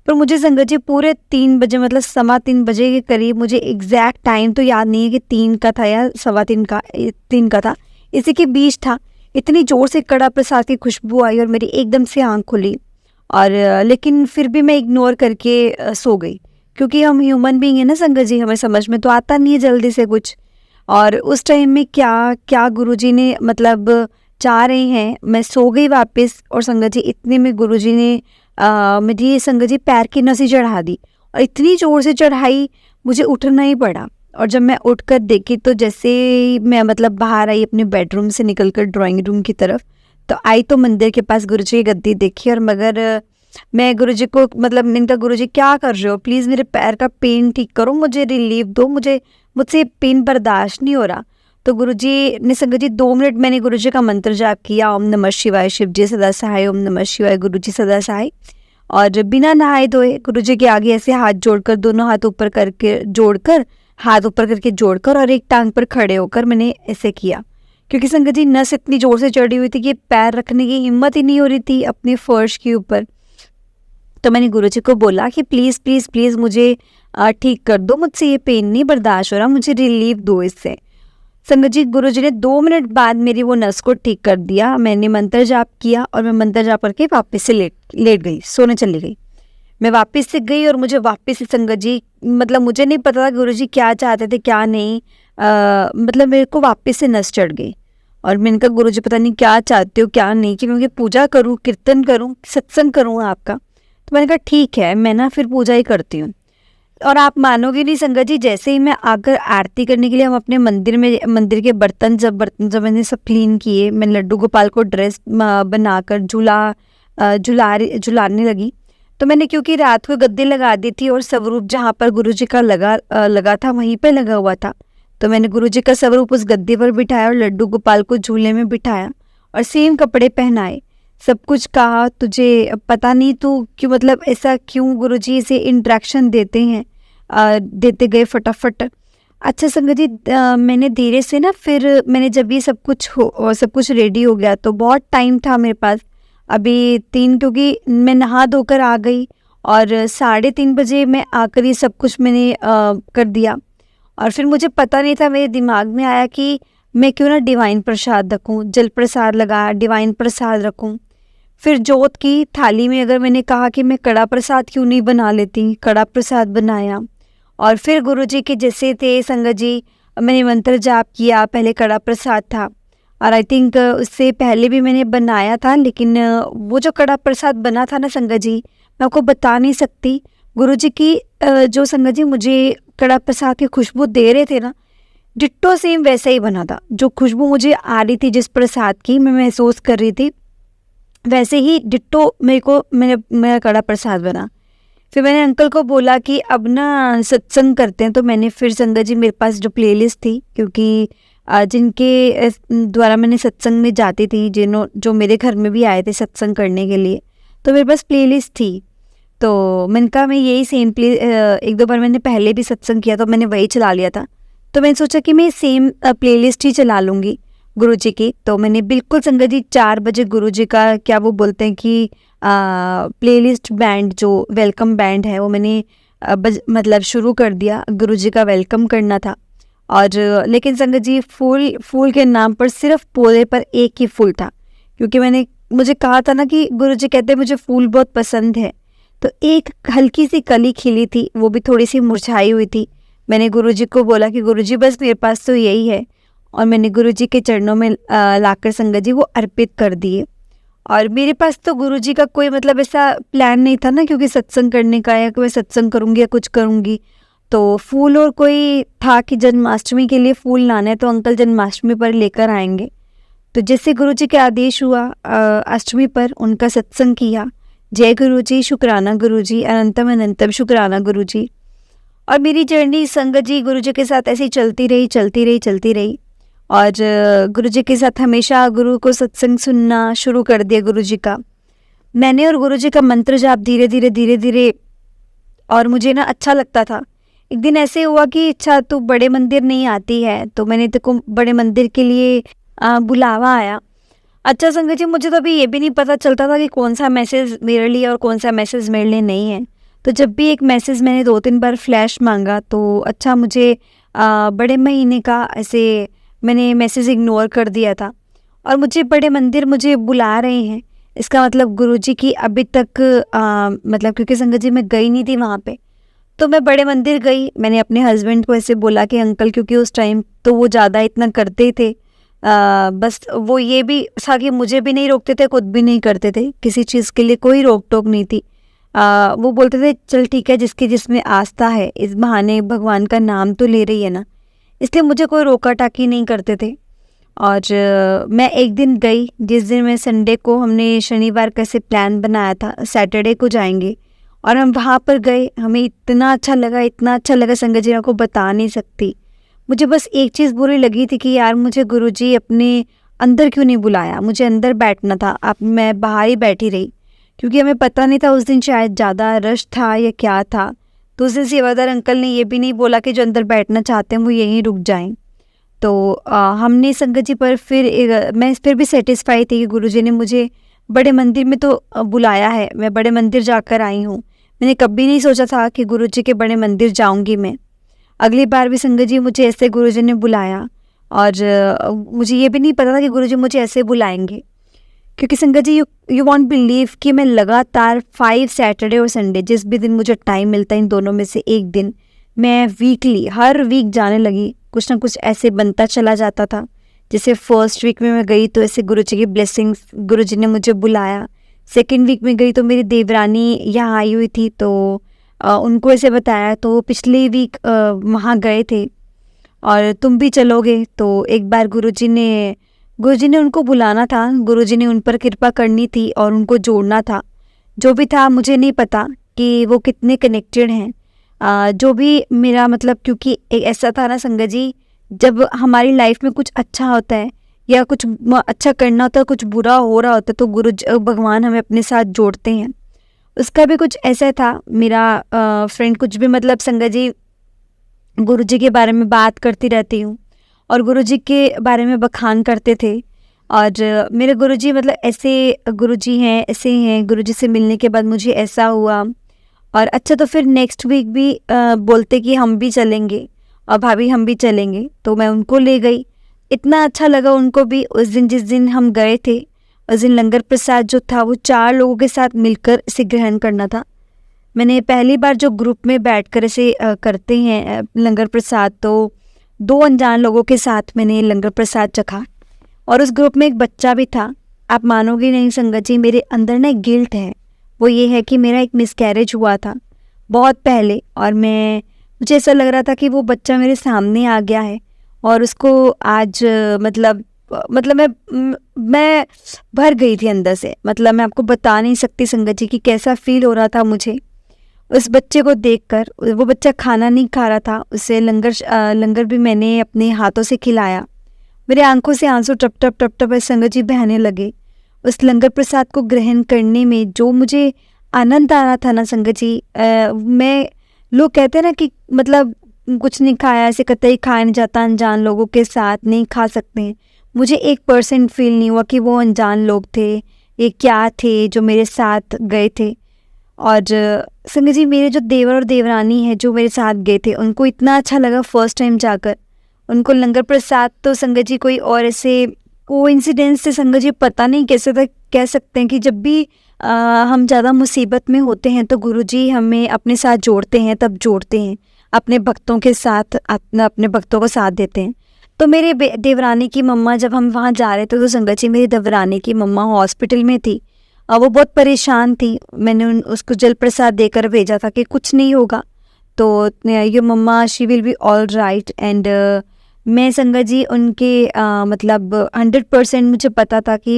पर मुझे संगत जी पूरे 3 बजे, मतलब 3:15 बजे के करीब, मुझे एग्जैक्ट टाइम तो याद नहीं है कि 3 का था या 3:15 का, 3 का था, इसी के बीच था। इतनी ज़ोर से कड़ा प्रसाद की खुशबू आई और मेरी एकदम से आँख खुली, और लेकिन फिर भी मैं इग्नोर करके सो गई, क्योंकि हम ह्यूमन बीइंग है ना संगत जी, हमें समझ में तो आता नहीं है जल्दी से कुछ। और उस टाइम में क्या क्या गुरुजी ने मतलब चाह रहे हैं, मैं सो गई वापस। और संगत जी इतने में गुरुजी ने मेरी संगत जी पैर की नसें चढ़ा दी, और इतनी ज़ोर से चढ़ाई मुझे उठना ही पड़ा। और जब मैं उठकर देखी तो जैसे मैं मतलब बाहर आई अपने बेडरूम से निकलकर ड्राइंग रूम की तरफ, तो आई तो मंदिर के पास गुरुजी की गद्दी देखी, और मगर मैं गुरुजी को मतलब मैंने कहा गुरुजी क्या कर रहे हो, प्लीज़ मेरे पैर का पेन ठीक करो, मुझे रिलीफ दो, मुझसे पेन बर्दाश्त नहीं हो रहा। तो गुरुजी ने संगत जी 2 मिनट मैंने गुरुजी का मंत्र जाप किया, ओम नमः शिवाय, शिव जी सदा सहाय, ओम नमः शिवाय, गुरुजी सदा सहाय। और बिना नहाए धोए गुरुजी के आगे ऐसे हाथ जोड़कर, दोनों हाथ ऊपर करके जोड़कर, हाथ ऊपर करके जोड़कर, और एक टांग पर खड़े होकर मैंने ऐसे किया, क्योंकि संगत जी नस इतनी ज़ोर से चढ़ी हुई थी कि पैर रखने की हिम्मत ही नहीं हो रही थी अपने फर्श के ऊपर। तो मैंने गुरुजी को बोला कि प्लीज़ प्लीज़ प्लीज़ मुझे ठीक कर दो, मुझसे ये पेन नहीं बर्दाश्त हो रहा, मुझे रिलीफ दो इससे। संगत जी गुरुजी ने 2 मिनट बाद मेरी वो नस को ठीक कर दिया। मैंने मंत्र जाप किया और मैं मंत्र जाप करके वापस से लेट गई, सोने चली गई। मैं वापस से गई और मुझे वापस से संगत जी मतलब मुझे नहीं पता था गुरुजी क्या चाहते थे क्या नहीं, मतलब मेरे को वापस से नस चढ़ गई। और मैंने कहा गुरुजी पता नहीं क्या चाहते हो क्या नहीं, कि मैं पूजा करूँ, कीर्तन करूँ, सत्संग करूँ आपका। तो मैंने कहा ठीक है, मैं ना फिर पूजा ही करती हूँ। और आप मानोगे नहीं संगत जी, जैसे ही मैं आकर आरती करने के लिए हम अपने मंदिर के बर्तन जब मैंने सब क्लीन किए, मैं लड्डू गोपाल को ड्रेस बनाकर झुलाने लगी। तो मैंने क्योंकि रात को गद्दी लगा दी थी और स्वरूप जहाँ पर गुरुजी का लगा था वहीं पे लगा हुआ था, तो मैंने गुरुजी का स्वरूप उस गद्दी पर बिठाया और लड्डू गोपाल को झूले में बिठाया और सेम कपड़े पहनाए, सब कुछ कहा तुझे पता नहीं तू क्यों, मतलब ऐसा क्यों गुरुजी से इंट्रैक्शन देते हैं, देते गए फटाफट। अच्छा संगत जी मैंने धीरे से ना, फिर मैंने जब ये सब कुछ रेडी हो गया तो बहुत टाइम था मेरे पास अभी 3, क्योंकि मैं नहा धोकर आ गई और 3:30 बजे मैं आकर ये सब कुछ मैंने कर दिया। और फिर मुझे पता नहीं था, मेरे दिमाग में आया कि मैं क्यों ना डिवाइन प्रसाद रखूं, जल प्रसाद लगा डिवाइन प्रसाद रखूं। फिर जोत की थाली में अगर मैंने कहा कि मैं कड़ा प्रसाद क्यों नहीं बना लेती, कड़ा प्रसाद बनाया। और फिर गुरुजी के जैसे थे संगत जी, मैंने मंत्र जाप किया, पहले कड़ा प्रसाद था और आई थिंक उससे पहले भी मैंने बनाया था, लेकिन वो जो कड़ा प्रसाद बना था ना संगत जी, मैं आपको बता नहीं सकती। गुरुजी की जो संगत जी मुझे कड़ा प्रसाद की खुशबू दे रहे थे ना, डिट्टो सेम वैसा ही बना था। जो खुशबू मुझे आ रही थी जिस प्रसाद की मैं महसूस कर रही थी, वैसे ही डिट्टो मेरा कड़ा प्रसाद बना। फिर मैंने अंकल को बोला कि अब ना सत्संग करते हैं, तो मैंने फिर संगत जी मेरे पास जो प्लेलिस्ट थी, क्योंकि जिनके द्वारा मैंने सत्संग में जाती थी, जो मेरे घर में भी आए थे सत्संग करने के लिए, तो मेरे पास प्लेलिस्ट थी। तो मैंने कहा मैं यही सेम 1-2 बार मैंने पहले भी सत्संग किया तो मैंने वही चला लिया था। तो मैंने सोचा कि मैं सेम प्लेलिस्ट ही चला लूँगी गुरुजी की। तो मैंने बिल्कुल संगत जी 4 बजे गुरुजी का क्या वो बोलते हैं कि प्लेलिस्ट बैंड जो वेलकम बैंड है वो मैंने मतलब शुरू कर दिया, गुरुजी का वेलकम करना था। और लेकिन संगत जी फूल के नाम पर सिर्फ पौधे पर एक ही फूल था, क्योंकि मुझे कहा था ना कि गुरुजी कहते हैं मुझे फूल बहुत पसंद है। तो एक हल्की सी कली खिली थी, वो भी थोड़ी सी मुरझाई हुई थी। मैंने गुरुजी को बोला कि गुरुजी बस मेरे पास तो यही है, और मैंने गुरुजी के चरणों में लाकर संगत जी वो अर्पित कर दिए। और मेरे पास तो गुरुजी का कोई मतलब ऐसा प्लान नहीं था ना, क्योंकि सत्संग करने का या कोई सत्संग करूँगी या कुछ करूँगी। तो फूल और कोई था कि जन्माष्टमी के लिए फूल लाना है तो अंकल जन्माष्टमी पर लेकर आएंगे। तो जैसे गुरुजी के आदेश हुआ, अष्टमी पर उनका सत्संग किया। जय गुरुजी, शुक्राना गुरुजी, अनंतम अनंतम शुक्राना गुरुजी। और मेरी जर्नी संगत जी गुरुजी के साथ ऐसे ही चलती रही। और गुरुजी के साथ हमेशा गुरु को सत्संग सुनना शुरू कर दिया गुरुजी का मैंने, और गुरुजी का मंत्र जाप धीरे धीरे। और मुझे ना अच्छा लगता था। एक दिन ऐसे हुआ कि अच्छा तू बड़े मंदिर नहीं आती है, तो मैंने तेको बड़े मंदिर के लिए बुलावा आया। अच्छा संगत जी, मुझे तो अभी ये भी नहीं पता चलता था कि कौन सा मैसेज मेरे लिए और कौन सा मैसेज मेरे लिए नहीं है। तो जब भी एक मैसेज मैंने 2-3 बार फ्लैश मांगा, तो अच्छा मुझे बड़े महीने का ऐसे मैंने मैसेज इग्नोर कर दिया था। और मुझे बड़े मंदिर मुझे बुला रहे हैं, इसका मतलब गुरुजी की अभी तक मतलब क्योंकि संगत जी मैं गई नहीं थी वहाँ पे, तो मैं बड़े मंदिर गई। मैंने अपने हस्बैंड को ऐसे बोला कि अंकल, क्योंकि उस टाइम तो वो ज़्यादा इतना करते थे, बस वो ये भी था कि मुझे भी नहीं रोकते थे, खुद भी नहीं करते थे, किसी चीज़ के लिए कोई रोक टोक नहीं थी। वो बोलते थे चल ठीक है, जिसकी जिसमें आस्था है, इस बहाने भगवान का नाम तो ले रही है ना, इसलिए मुझे कोई रोका टाकी नहीं करते थे। और मैं एक दिन गई, जिस दिन मैं संडे को, हमने शनिवार का ऐसे प्लान बनाया था सैटरडे को जाएंगे, और हम वहाँ पर गए। हमें इतना अच्छा लगा संगत जी, को बता नहीं सकती। मुझे बस एक चीज़ बुरी लगी थी कि यार मुझे गुरुजी अपने अंदर क्यों नहीं बुलाया, मुझे अंदर बैठना था। अब मैं बाहर ही बैठी रही, क्योंकि हमें पता नहीं था उस दिन शायद ज़्यादा रश था या क्या था। तो उस दिन सेवादार अंकल ने ये भी नहीं बोला कि जो अंदर बैठना चाहते हैं वो यहीं रुक जाएं। तो हमने संगत जी पर मैं फिर भी सेटिस्फाई थी कि गुरुजी ने मुझे बड़े मंदिर में तो बुलाया है, मैं बड़े मंदिर जाकर आई हूँ। मैंने कभी नहीं सोचा था कि गुरुजी के बड़े मंदिर जाऊँगी मैं। अगली बार भी संगत जी मुझे ऐसे गुरुजी ने बुलाया, और मुझे ये भी नहीं पता था कि गुरुजी मुझे ऐसे बुलाएंगे। क्योंकि संगत जी यू वॉन्ट बिलीव कि मैं लगातार 5 सैटरडे और संडे, जिस भी दिन मुझे टाइम मिलता है इन दोनों में से एक दिन, मैं वीकली हर वीक जाने लगी। कुछ ना कुछ ऐसे बनता चला जाता था। जैसे फर्स्ट वीक में मैं गई तो ऐसे गुरुजी की ब्लेसिंग्स, गुरुजी ने मुझे बुलाया। सेकेंड वीक में गई तो मेरी देवरानी यहाँ आई हुई थी, तो उनको ऐसे बताया, तो पिछले वीक वहाँ गए थे और तुम भी चलोगे। तो एक बार गुरुजी ने उनको बुलाना था, गुरुजी ने उन पर कृपा करनी थी और उनको जोड़ना था। जो भी था मुझे नहीं पता कि वो कितने कनेक्टेड हैं। जो भी मेरा मतलब, क्योंकि एक ऐसा था ना संगत जी, जब हमारी लाइफ में कुछ अच्छा होता है या कुछ अच्छा करना होता है, कुछ बुरा हो रहा होता है, तो भगवान हमें अपने साथ जोड़ते हैं। उसका भी कुछ ऐसा था। मेरा फ्रेंड कुछ भी मतलब संगत जी गुरुजी के बारे में बात करती रहती हूँ और गुरुजी के बारे में बखान करते थे। और मेरे गुरुजी मतलब ऐसे गुरुजी हैं, ऐसे हैं। गुरुजी से मिलने के बाद मुझे ऐसा हुआ। और अच्छा, तो फिर नेक्स्ट वीक भी बोलते कि हम भी चलेंगे और भाभी हम भी चलेंगे, तो मैं उनको ले गई। इतना अच्छा लगा उनको भी। उस दिन जिस दिन हम गए थे, उस दिन लंगर प्रसाद जो था वो 4 लोगों के साथ मिलकर इसे ग्रहण करना था। मैंने पहली बार जो ग्रुप में बैठकर ऐसे करते हैं लंगर प्रसाद, तो 2 अनजान लोगों के साथ मैंने लंगर प्रसाद चखा। और उस ग्रुप में एक बच्चा भी था। आप मानोगे नहीं संगत जी, मेरे अंदर ना एक गिल्ट है। वो ये है कि मेरा एक मिसकैरेज हुआ था बहुत पहले, और मुझे ऐसा लग रहा था कि वो बच्चा मेरे सामने आ गया है और उसको आज मतलब मैं भर गई थी अंदर से। मतलब मैं आपको बता नहीं सकती संगत जी कि कैसा फील हो रहा था मुझे उस बच्चे को देखकर। वो बच्चा खाना नहीं खा रहा था, उसे लंगर भी मैंने अपने हाथों से खिलाया। मेरे आंखों से आंसू टप टप संगत जी बहने लगे। उस लंगर प्रसाद को ग्रहण करने में जो मुझे आनंद आ रहा था ना संगत जी, मैं लोग कहते हैं ना कि मतलब कुछ नहीं खाया, ऐसे कतई खाया नहीं जाता, अनजान लोगों के साथ नहीं खा सकते हैं। मुझे 1% फ़ील नहीं हुआ कि वो अनजान लोग थे, ये क्या थे जो मेरे साथ गए थे। और संगत जी, मेरे जो देवर और देवरानी हैं जो मेरे साथ गए थे, उनको इतना अच्छा लगा फर्स्ट टाइम जाकर। उनको लंगर प्रसाद तो संगत जी कोई और ऐसे कोइंसिडेंस से संगत जी पता नहीं कैसे तक कह सकते हैं कि जब भी हम ज़्यादा मुसीबत में होते हैं तो गुरुजी हमें अपने साथ जोड़ते हैं, तब जोड़ते हैं अपने भक्तों के साथ, अपने भक्तों को साथ देते हैं। तो मेरे देवरानी की मम्मा, जब हम वहाँ जा रहे थे तो संगत जी मेरी देवरानी की मम्मा हॉस्पिटल में थी। वो बहुत परेशान थी। मैंने उसको जल प्रसाद देकर भेजा था कि कुछ नहीं होगा, तो ये mamma she will be all right. And मैं संगत जी उनके मतलब 100% मुझे पता था कि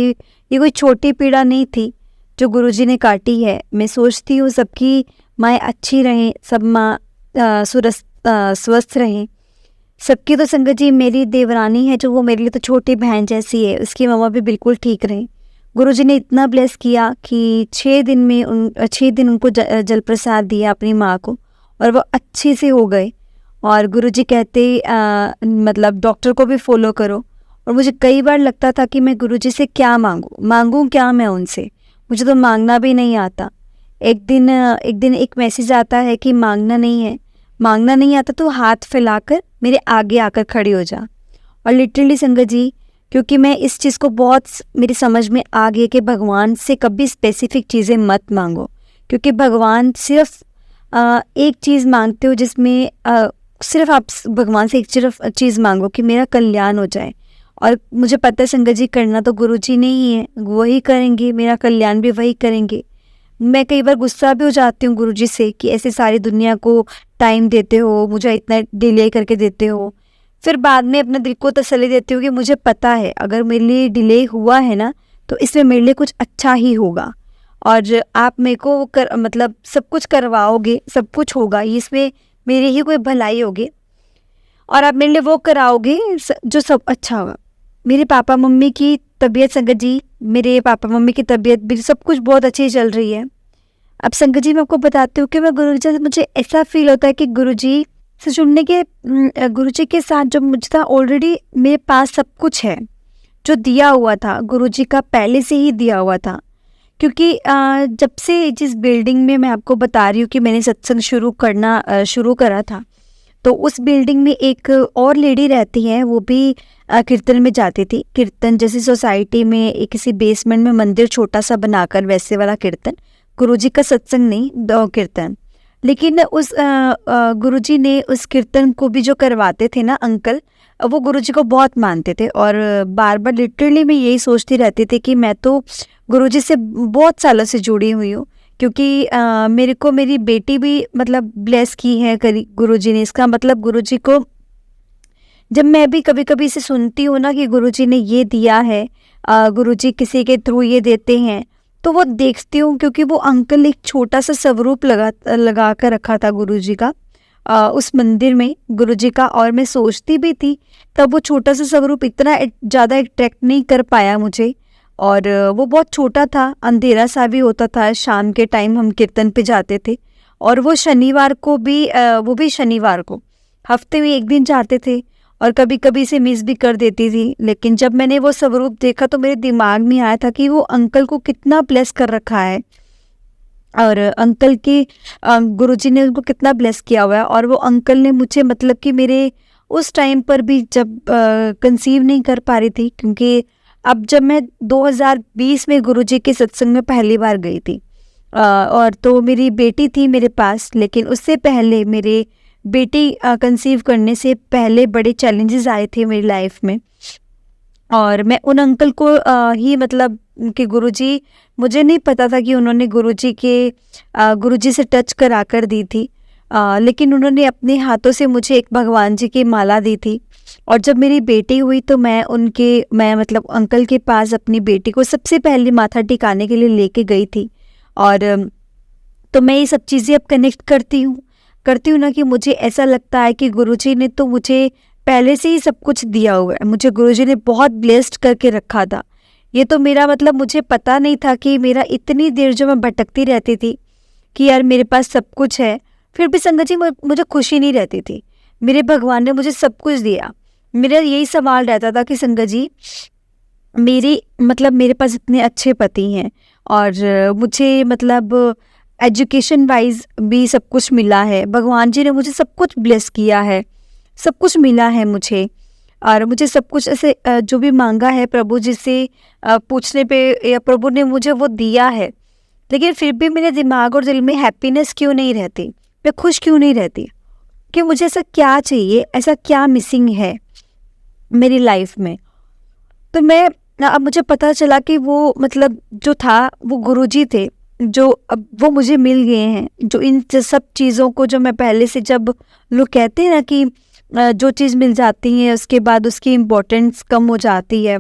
ये कोई छोटी पीड़ा नहीं थी जो गुरुजी ने काटी है। मैं सोचती हूँ सबकी माएँ अच्छी रहें, सब माँ स्वस्थ रहें। सबकी तो संगत जी मेरी देवरानी है जो वो मेरे लिए तो छोटी बहन जैसी है, उसकी मम्मा भी बिल्कुल ठीक रहें। गुरुजी ने इतना ब्लेस किया कि 6 दिन उनको जल प्रसाद दिया अपनी माँ को, और वो अच्छे से हो गए। और गुरुजी कहते मतलब डॉक्टर को भी फॉलो करो। और मुझे कई बार लगता था कि मैं गुरुजी से क्या मांगूं क्या मैं उनसे, मुझे तो मांगना भी नहीं आता। एक दिन एक मैसेज आता है कि मांगना नहीं आता तो हाथ फैलाकर मेरे आगे आकर खड़ी हो जा। और लिटरली संगत जी, क्योंकि मैं इस चीज़ को बहुत मेरी समझ में आ गई कि भगवान से कभी स्पेसिफिक चीज़ें मत मांगो, क्योंकि भगवान सिर्फ एक चीज़ मांगते हो जिसमें सिर्फ आप भगवान से एक सिर्फ चीज़ मांगो कि मेरा कल्याण हो जाए। और मुझे पता है संगत जी, करना तो गुरुजी ने ही है, वही करेंगे, मेरा कल्याण भी वही करेंगे। मैं कई बार गुस्सा भी हो जाती हूँ गुरुजी से कि ऐसे सारी दुनिया को टाइम देते हो, मुझे इतना डिले करके देते हो। फिर बाद में अपने दिल को तसल्ली देती हूँ कि मुझे पता है अगर मेरे लिए डिले हुआ है ना, तो इसमें मेरे लिए कुछ अच्छा ही होगा। और आप मेरे को मतलब सब कुछ करवाओगे, सब कुछ होगा, इसमें मेरी ही कोई भलाई होगी, और आप मेरे लिए वो कराओगे जो सब अच्छा होगा। मेरे पापा मम्मी की तबीयत संगत जी, मेरे पापा मम्मी की तबीयत भी सब कुछ बहुत अच्छी चल रही है। अब संगत जी मैं आपको बताती हूँ कि मैं गुरुजी से, मुझे ऐसा फील होता है कि गुरुजी से जुड़ने के गुरुजी के साथ जो मुझे था, ऑलरेडी मेरे पास सब कुछ है जो दिया हुआ था, गुरुजी का पहले से ही दिया हुआ था। क्योंकि जब से जिस बिल्डिंग में मैं आपको बता रही हूँ कि मैंने सत्संग शुरू करा था, तो उस बिल्डिंग में एक और लेडी रहती है, वो भी कीर्तन में जाती थी। कीर्तन जैसी सोसाइटी में एक किसी बेसमेंट में मंदिर छोटा सा बनाकर वैसे वाला कीर्तन, गुरुजी का सत्संग नहीं, कीर्तन। लेकिन उस गुरुजी ने उस कीर्तन को भी जो करवाते थे ना अंकल, वो गुरुजी को बहुत मानते थे। और बार बार लिटरली मैं यही सोचती रहती थी कि मैं तो गुरुजी से बहुत सालों से जुड़ी हुई हूँ, क्योंकि मेरे को मेरी बेटी भी मतलब ब्लेस की है गुरुजी ने। इसका मतलब गुरुजी को, जब मैं भी कभी कभी इसे सुनती हूँ ना कि गुरुजी ने ये दिया है, गुरुजी किसी के थ्रू ये देते हैं, तो वो देखती हूँ। क्योंकि वो अंकल एक छोटा सा स्वरूप लगा कर रखा था गुरुजी का उस मंदिर में गुरुजी का, और मैं सोचती भी थी तब वो छोटा सा स्वरूप इतना ज़्यादा अट्रैक्ट नहीं कर पाया मुझे। और वो बहुत छोटा था, अंधेरा सा भी होता था, शाम के टाइम हम कीर्तन पे जाते थे, और वो शनिवार को भी वो भी शनिवार को हफ्ते में एक दिन जाते थे, और कभी कभी इसे मिस भी कर देती थी। लेकिन जब मैंने वो स्वरूप देखा तो मेरे दिमाग में आया था कि वो अंकल को कितना ब्लेस कर रखा है, और अंकल की गुरुजी ने उनको कितना ब्लेस किया हुआ है। और वो अंकल ने मुझे मतलब कि मेरे उस टाइम पर भी जब कंसीव नहीं कर पा रही थी, क्योंकि अब जब मैं 2020 में गुरुजी के सत्संग में पहली बार गई थी, और तो मेरी बेटी थी मेरे पास, लेकिन उससे पहले मेरे बेटी कंसीव करने से पहले बड़े चैलेंजेस आए थे मेरी लाइफ में। और मैं उन अंकल को ही मतलब कि गुरुजी, मुझे नहीं पता था कि उन्होंने गुरुजी से टच करा कर दी थी, लेकिन उन्होंने अपने हाथों से मुझे एक भगवान जी की माला दी थी। और जब मेरी बेटी हुई तो मैं मतलब अंकल के पास अपनी बेटी को सबसे पहले माथा टिकाने के लिए लेके गई थी। और तो मैं ये सब चीज़ें अब कनेक्ट करती हूँ ना, कि मुझे ऐसा लगता है कि गुरुजी ने तो मुझे पहले से ही सब कुछ दिया हुआ है, मुझे गुरुजी ने बहुत ब्लेस्ड करके रखा था। ये तो मेरा मतलब मुझे पता नहीं था कि मेरा इतनी देर जो मैं भटकती रहती थी कि यार मेरे पास सब कुछ है, फिर भी संगत जी मुझे खुशी नहीं रहती थी। मेरे भगवान ने मुझे सब कुछ दिया। मेरा यही सवाल रहता था कि संगत जी, मेरी मतलब मेरे पास इतने अच्छे पति हैं और मुझे मतलब एजुकेशन वाइज भी सब कुछ मिला है, भगवान जी ने मुझे सब कुछ ब्लेस किया है, सब कुछ मिला है मुझे, और मुझे सब कुछ ऐसे जो भी मांगा है प्रभु जी से पूछने पे या प्रभु ने मुझे वो दिया है। लेकिन फिर भी मेरे दिमाग और दिल में हैप्पीनेस क्यों नहीं रहती, मैं खुश क्यों नहीं रहती, कि मुझे ऐसा क्या चाहिए, ऐसा क्या मिसिंग है मेरी लाइफ में। तो मैं अब मुझे पता चला कि वो मतलब जो था वो गुरुजी थे, जो अब वो मुझे मिल गए हैं, जो इन सब चीज़ों को, जो मैं पहले से, जब लोग कहते हैं ना कि जो चीज़ मिल जाती है उसके बाद उसकी इम्पोर्टेंस कम हो जाती है,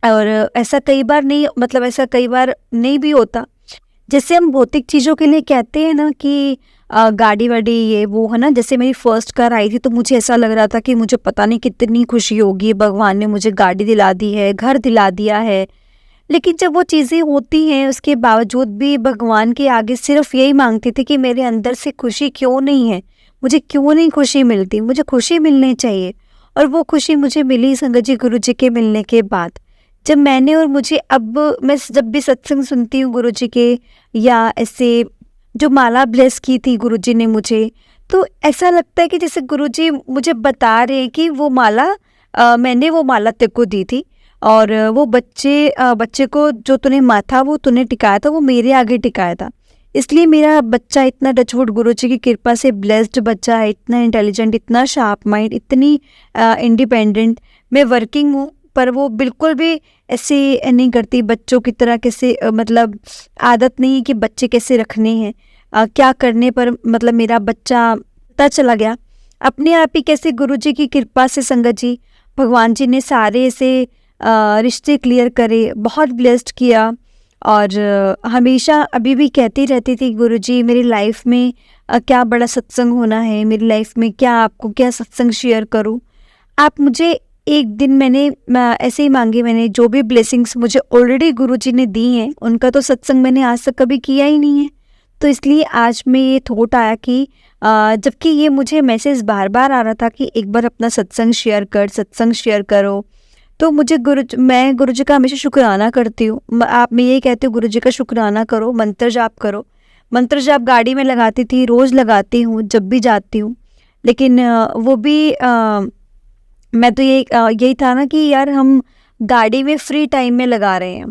और ऐसा कई बार नहीं, मतलब ऐसा कई बार नहीं भी होता। जैसे हम भौतिक चीज़ों के लिए कहते हैं ना कि गाड़ी वाड़ी ये वो है ना, जैसे मेरी फर्स्ट कार आई थी तो मुझे ऐसा लग रहा था कि मुझे पता नहीं कितनी खुशी होगी, भगवान ने मुझे गाड़ी दिला दी है, घर दिला दिया है। लेकिन जब वो चीज़ें होती हैं उसके बावजूद भी भगवान के आगे सिर्फ यही मांगती थी कि मेरे अंदर से खुशी क्यों नहीं है, मुझे क्यों नहीं खुशी मिलती, मुझे खुशी मिलनी चाहिए। और वो खुशी मुझे मिली संगत जी गुरु जी के मिलने के बाद। जब मैंने और मुझे अब मैं जब भी सत्संग सुनती हूँ गुरु जी के, या ऐसे जो माला ब्लेस की थी गुरु जी ने मुझे, तो ऐसा लगता है कि जैसे गुरु जी मुझे बता रहे हैं कि वो माला मैंने वो माला तेरे को दी थी, और वो बच्चे को जो तूने माथा वो तूने टिकाया था, वो मेरे आगे टिकाया था। इसलिए मेरा बच्चा इतना टचवुड गुरु जी की कृपा से ब्लेस्ड बच्चा है, इतना इंटेलिजेंट, इतना शार्प माइंड, इतनी इंडिपेंडेंट। मैं वर्किंग हूँ पर वो बिल्कुल भी ऐसे नहीं करती बच्चों की तरह, कैसे मतलब आदत नहीं है कि बच्चे कैसे रखने हैं, क्या करने पर मतलब मेरा बच्चा पता चला गया अपने आप ही कैसे गुरु जी की कृपा से। संगत जी भगवान जी ने सारे ऐसे रिश्ते क्लियर करे, बहुत ब्लेस्ड किया। और हमेशा अभी भी कहती रहती थी गुरु जी मेरी लाइफ में क्या बड़ा सत्संग होना है, मेरी लाइफ में क्या आपको क्या सत्संग शेयर करूं आप मुझे। एक दिन मैंने ऐसे ही मांगी, मैंने जो भी ब्लेसिंग्स मुझे ऑलरेडी गुरुजी ने दी हैं उनका तो सत्संग मैंने आज तक कभी किया ही नहीं है। तो इसलिए आज में ये थॉट आया कि जबकि ये मुझे मैसेज बार बार आ रहा था कि एक बार अपना सत्संग शेयर करो, तो मुझे मैं गुरुजी का हमेशा शुक्राना करती हूँ। मैं यही कहती हूँ गुरुजी का शुक्राना करो, मंत्र जाप करो। मंत्र जाप गाड़ी में लगाती थी, रोज़ लगाती हूँ जब भी जाती हूँ। लेकिन वो भी मैं तो यही था ना कि यार हम गाड़ी में फ्री टाइम में लगा रहे हैं,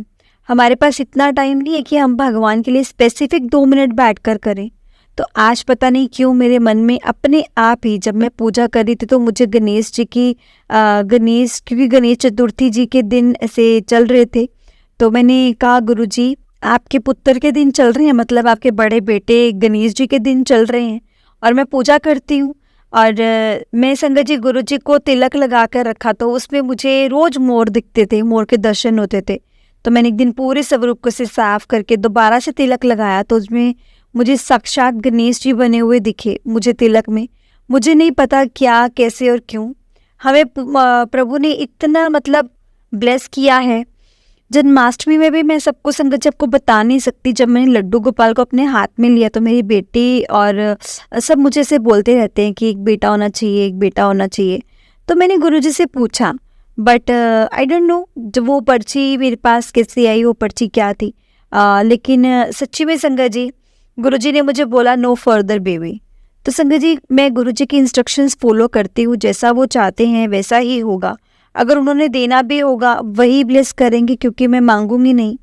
हमारे पास इतना टाइम नहीं है कि हम भगवान के लिए स्पेसिफिक 2 मिनट बैठकर करें। तो आज पता नहीं क्यों मेरे मन में अपने आप ही, जब मैं पूजा कर रही थी तो मुझे गणेश जी की क्योंकि गणेश चतुर्थी जी के दिन ऐसे चल रहे थे, तो मैंने कहा गुरुजी आपके पुत्र के दिन चल रहे हैं, मतलब आपके बड़े बेटे गणेश जी के दिन चल रहे हैं और मैं पूजा करती हूँ। और मैं संगत जी गुरु जी को तिलक लगा कर रखा, तो उसमें मुझे रोज़ मोर दिखते थे, मोर के दर्शन होते थे। तो मैंने एक दिन पूरे स्वरूप को से साफ करके दोबारा से तिलक लगाया, तो उसमें मुझे साक्षात गणेश जी बने हुए दिखे मुझे तिलक में। मुझे नहीं पता क्या कैसे और क्यों हमें प्रभु ने इतना मतलब ब्लेस किया है। जन्माष्टमी में भी मैं सबको संगत जी आपको बता नहीं सकती, जब मैंने लड्डू गोपाल को अपने हाथ में लिया तो मेरी बेटी और सब मुझे से बोलते रहते हैं कि एक बेटा होना चाहिए, एक बेटा होना चाहिए। तो मैंने गुरुजी से पूछा, बट आई डोंट नो जब वो पर्ची मेरे पास कैसे आई, वो पर्ची क्या थी। लेकिन सच्ची में संगत जी गुरुजी ने मुझे बोला नो फर्दर बेबी। तो संगत जी मैं गुरुजी की इंस्ट्रक्शंस फॉलो करती हूँ, जैसा वो चाहते हैं वैसा ही होगा। अगर उन्होंने देना भी होगा वही ब्लेस करेंगे, क्योंकि मैं मांगूंगी नहीं।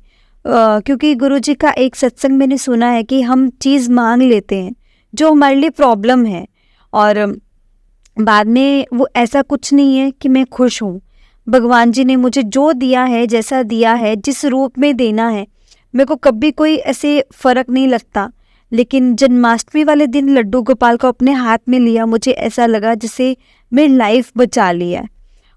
क्योंकि गुरुजी का एक सत्संग मैंने सुना है कि हम चीज़ मांग लेते हैं जो हमारे लिए प्रॉब्लम है, और बाद में वो ऐसा कुछ नहीं है कि मैं खुश हूँ। भगवान जी ने मुझे जो दिया है, जैसा दिया है, जिस रूप में देना है, मेरे को कभी कोई ऐसे फ़र्क नहीं लगता। लेकिन जन्माष्टमी वाले दिन लड्डू गोपाल को अपने हाथ में लिया, मुझे ऐसा लगा जैसे मेरी लाइफ बचा लिया है।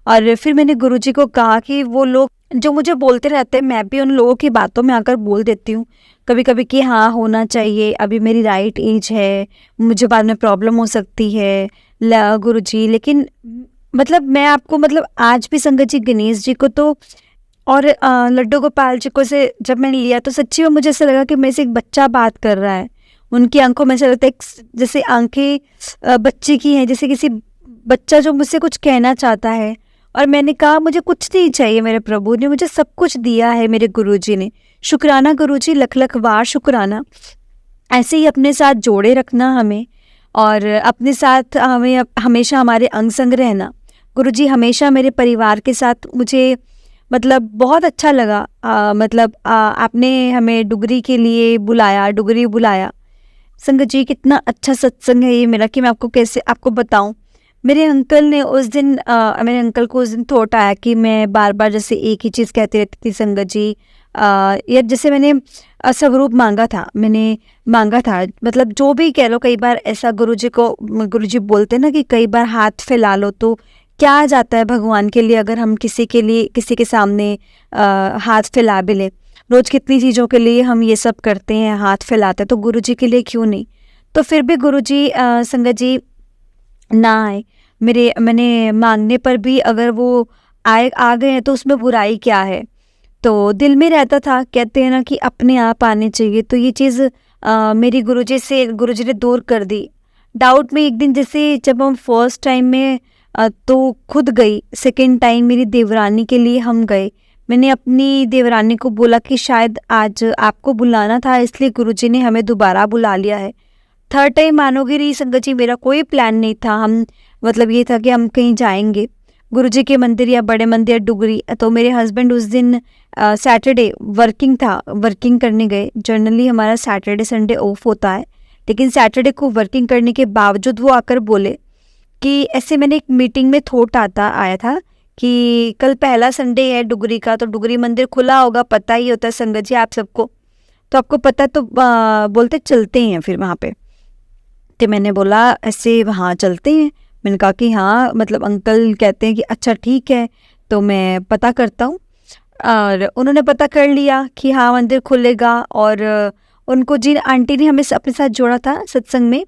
और फिर मैंने गुरुजी को कहा कि वो लोग जो मुझे बोलते रहते हैं मैं भी उन लोगों की बातों में आकर बोल देती हूँ कभी कभी कि हाँ होना चाहिए, अभी मेरी राइट एज है, मुझे बाद में प्रॉब्लम हो सकती है गुरुजी। लेकिन मतलब मैं आपको मतलब आज भी संगत जी गणेश जी को तो और लड्डू गोपाल जी को से जब मैंने लिया तो सच्ची में मुझे ऐसा लगा कि मेरे से एक बच्चा बात कर रहा है। उनकी आंखों में ऐसा लगता है जैसे आंखें बच्चे की हैं, जैसे किसी बच्चा जो मुझसे कुछ कहना चाहता है। और मैंने कहा मुझे कुछ नहीं चाहिए, मेरे प्रभु ने मुझे सब कुछ दिया है, मेरे गुरुजी ने। शुक्राना गुरुजी, लख लख वार शुक्राना। ऐसे ही अपने साथ जोड़े रखना हमें, और अपने साथ हमें हमेशा हमारे अंग संग रहना। गुरुजी हमेशा मेरे परिवार के साथ, मुझे मतलब बहुत अच्छा लगा। आपने हमें डुगरी के लिए बुलाया, डुगरी बुलाया। संगत जी कितना अच्छा सत्संग है ये मेरा कि मैं आपको कैसे आपको बताऊं। मेरे अंकल ने उस दिन मेरे अंकल को उस दिन थॉट आया कि मैं बार बार जैसे एक ही चीज़ कहती रहती थी, संगत जी यार जैसे मैंने स्वरूप मांगा था, मैंने मांगा था, मतलब जो भी कह लो। कई बार ऐसा गुरुजी बोलते ना कि कई बार हाथ फैला लो तो क्या आ जाता है भगवान के लिए, अगर हम किसी के सामने हाथ फैला भी लें। रोज़ कितनी चीज़ों के लिए हम ये सब करते हैं, हाथ फैलाते हैं, तो गुरुजी के लिए क्यों नहीं। तो फिर भी गुरुजी संगत जी ना आए, मैंने मांगने पर भी अगर वो आ गए हैं तो उसमें बुराई क्या है। तो दिल में रहता था, कहते हैं ना कि अपने आप आने चाहिए। तो ये चीज़ मेरी गुरुजी ने दूर कर दी। डाउट में एक दिन जैसे जब हम फर्स्ट टाइम में तो खुद गई, सेकंड टाइम मेरी देवरानी के लिए हम गए। मैंने अपनी देवरानी को बोला कि शायद आज आपको बुलाना था, इसलिए गुरुजी ने हमें दोबारा बुला लिया है। थर्ड टाइम मानोगे नहीं संगत जी, मेरा कोई प्लान नहीं था। हम मतलब ये था कि हम कहीं जाएंगे गुरुजी के मंदिर या बड़े मंदिर डुगरी। तो मेरे हस्बैंड उस दिन सैटरडे वर्किंग था, वर्किंग करने गए। जनरली हमारा सैटरडे संडे ऑफ होता है, लेकिन सैटरडे को वर्किंग करने के बावजूद वो आकर बोले कि ऐसे मैंने एक मीटिंग में थॉट आया था कि कल पहला संडे है डुगरी का, तो डुगरी मंदिर खुला होगा, पता ही होता है संगत जी आप सबको, तो आपको पता। तो बोलते चलते हैं फिर वहाँ पे। तो मैंने बोला ऐसे वहाँ चलते हैं। मैंने कहा कि हाँ, मतलब अंकल कहते हैं कि अच्छा ठीक है, तो मैं पता करता हूँ। और उन्होंने पता कर लिया कि हाँ मंदिर खुलेगा। और उनको जिन आंटी ने हमें अपने साथ जोड़ा था सत्संग में,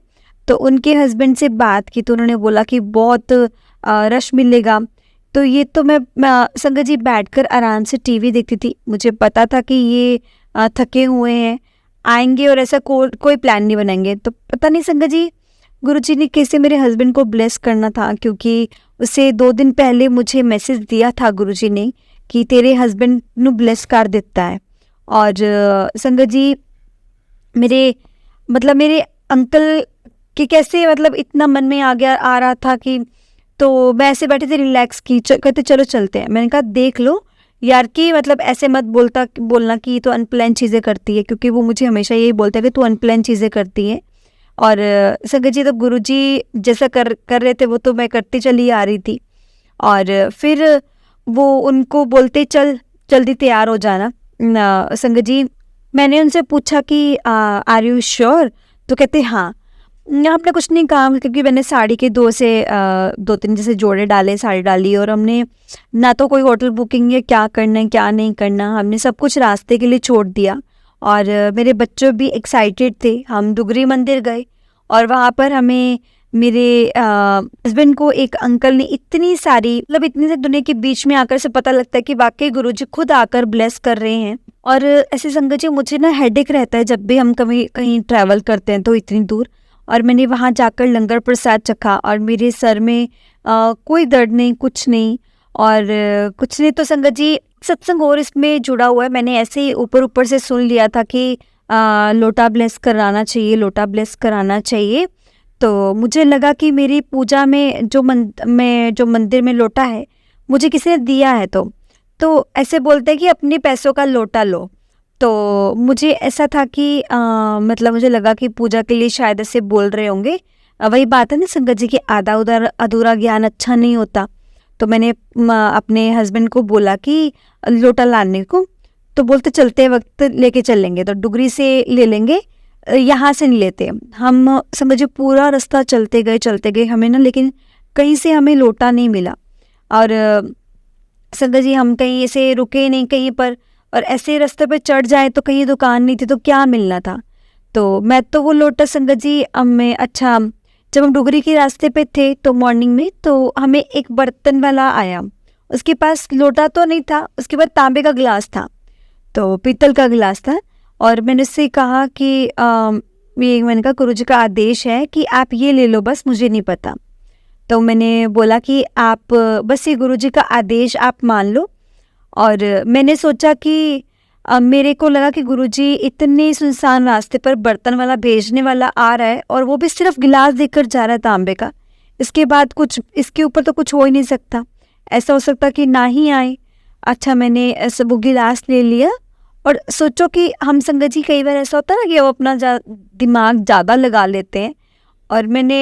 तो उनके हस्बैंड से बात की, तो उन्होंने बोला कि बहुत रश मिलेगा। तो ये तो मैं संगत जी बैठकर आराम से टीवी देखती थी। मुझे पता था कि ये थके हुए हैं, आएंगे और ऐसा कोई प्लान नहीं बनाएंगे। तो पता नहीं संगत जी गुरुजी ने कैसे मेरे हस्बैंड को ब्लेस करना था, क्योंकि उससे 2 दिन पहले मुझे मैसेज दिया था गुरुजी ने कि तेरे हस्बैंड ਨੂੰ ब्लेस कर देता है। और संगत जी मेरे अंकल कि कैसे मतलब इतना मन में आ रहा था कि, तो मैं ऐसे बैठे थे रिलैक्स की, कहते चलो चलते हैं। मैंने कहा देख लो यार कि मतलब ऐसे मत बोलना कि तो अनप्लान चीज़ें करती है, क्योंकि वो मुझे हमेशा यही बोलते हैं कि तू अनप्लान चीज़ें करती है। और संगत जी तो गुरुजी जैसा कर रहे थे वो तो मैं करती चली आ रही थी। और फिर वो उनको बोलते चल जल्दी तैयार हो जाना। संगत जी मैंने उनसे पूछा कि आर यू श्योर, तो कहते हाँ। हमने कुछ नहीं कहा, क्योंकि मैंने साड़ी के 2-3 जैसे जोड़े डाले, साड़ी डाली, और हमने ना तो कोई होटल बुकिंग है, क्या करना है क्या नहीं करना, हमने सब कुछ रास्ते के लिए छोड़ दिया। और मेरे बच्चे भी एक्साइटेड थे। हम डुगरी मंदिर गए और वहाँ पर हमें मेरे हस्बैंड को एक अंकल ने इतनी सारी दुनिया के बीच में आकर से पता लगता है कि वाकई गुरुजी खुद आकर ब्लेस कर रहे हैं। और ऐसे संगत जी मुझे ना हेडेक रहता है जब भी हम कहीं ट्रैवल करते हैं तो इतनी दूर। और मैंने वहाँ जाकर लंगर प्रसाद चखा और मेरे सर में कोई दर्द नहीं, कुछ नहीं। और कुछ नहीं तो संगत जी सत्संग और इसमें जुड़ा हुआ है। मैंने ऐसे ही ऊपर से सुन लिया था कि लोटा ब्लेस कराना चाहिए, लोटा ब्लेस कराना चाहिए। तो मुझे लगा कि मेरी पूजा में जो मंदिर में लोटा है मुझे किसी ने दिया है, तो ऐसे बोलते हैं कि अपने पैसों का लोटा लो। तो मुझे ऐसा था कि मतलब मुझे लगा कि पूजा के लिए शायद ऐसे बोल रहे होंगे। वही बात है ना संगत जी कि आधा उधर अधूरा ज्ञान अच्छा नहीं होता। तो मैंने अपने हस्बैंड को बोला कि लोटा लाने को, तो बोलते चलते वक्त लेके चलेंगे, तो डुगरी से ले लेंगे, यहाँ से नहीं लेते हम। समझिए पूरा रास्ता चलते गए हमें ना, लेकिन कहीं से हमें लोटा नहीं मिला। और संगत जी हम कहीं ऐसे रुके नहीं कहीं पर, और ऐसे रास्ते पे चढ़ जाए तो कहीं दुकान नहीं थी तो क्या मिलना था। तो मैं तो वो लोटा संगत जी अच्छा जब हम डुगरी के रास्ते पे थे तो मॉर्निंग में, तो हमें एक बर्तन वाला आया, उसके पास लोटा तो नहीं था, उसके बाद तांबे का गिलास था, तो पीतल का गिलास था। और मैंने उससे कहा कि ये मैंने कहा गुरुजी का आदेश है कि आप ये ले लो, बस मुझे नहीं पता। तो मैंने बोला कि आप बस ये गुरुजी का आदेश आप मान लो। और मैंने सोचा कि मेरे को लगा कि गुरुजी इतने सुनसान रास्ते पर बर्तन वाला भेजने वाला आ रहा है और वो भी सिर्फ गिलास देकर जा रहा है तांबे का। इसके बाद कुछ, इसके ऊपर तो कुछ हो ही नहीं सकता, ऐसा हो सकता कि ना ही आए। अच्छा, मैंने ऐसा वो गिलास ले लिया। और सोचो कि हम संगत जी कई बार ऐसा होता है ना कि वो अपना दिमाग ज़्यादा लगा लेते हैं, और मैंने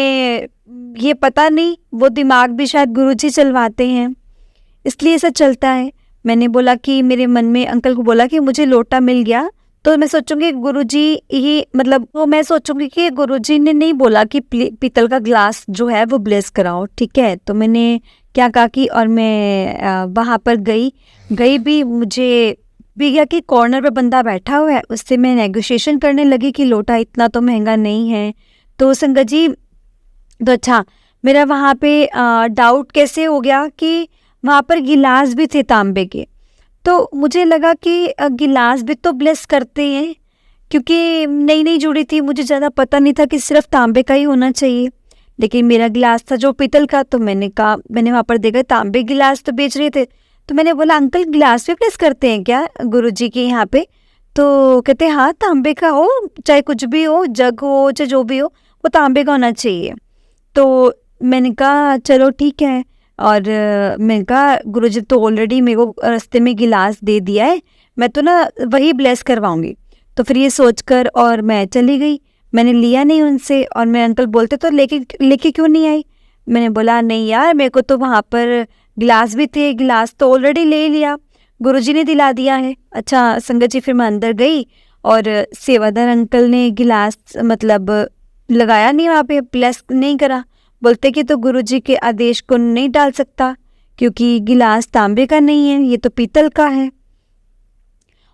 ये पता नहीं वो दिमाग भी शायद गुरुजी चलवाते हैं, इसलिए ऐसा चलता है। मैंने बोला कि मेरे मन में अंकल को बोला कि मुझे लोटा मिल गया तो मैं सोचूंगी गुरुजी ही, मतलब वो मैं सोचूंगी कि गुरुजी ने नहीं बोला कि पीतल का ग्लास जो है वो ब्लेस कराओ, ठीक है। तो मैंने क्या कहा कि, और मैं वहाँ पर गई भी, मुझे भी गया कि कॉर्नर पे बंदा बैठा हुआ है, उससे मैं नेगोशिएशन करने लगी कि लोटा इतना तो महंगा नहीं है। तो संगत जी, तो अच्छा, मेरा वहाँ पे डाउट कैसे हो गया कि वहाँ पर गिलास भी थे तांबे के। तो मुझे लगा कि गिलास भी तो ब्लेस करते हैं, क्योंकि नई नई जुड़ी थी, मुझे ज़्यादा पता नहीं था कि सिर्फ तांबे का ही होना चाहिए। लेकिन मेरा गिलास था जो पीतल का, तो मैंने कहा, मैंने वहाँ पर देखा तांबे गिलास तो बेच रहे थे, तो मैंने बोला अंकल गिलास भी ब्लेस करते हैं क्या गुरुजी के यहाँ पे? तो कहते हाँ, तांबे का हो चाहे कुछ भी हो, जग हो चाहे जो भी हो, वो तांबे का होना चाहिए। तो मैंने कहा चलो ठीक है। और मैंने कहा गुरुजी तो ऑलरेडी मेरे को रास्ते में गिलास दे दिया है, मैं तो ना वही ब्लेस करवाऊंगी। तो फिर ये सोचकर और मैं चली गई, मैंने लिया नहीं उनसे। और मेरे अंकल बोलते तो लेके क्यों नहीं आई? मैंने बोला नहीं यार, मेरे को तो वहाँ पर गिलास भी थे, गिलास तो ऑलरेडी ले लिया, गुरुजी ने दिला दिया है। अच्छा संगत जी, फिर मैं अंदर गई और सेवादार अंकल ने गिलास मतलब लगाया नहीं, वहाँ पे ब्लेस नहीं करा। बोलते कि तो गुरुजी के आदेश को नहीं डाल सकता, क्योंकि गिलास तांबे का नहीं है, ये तो पीतल का है,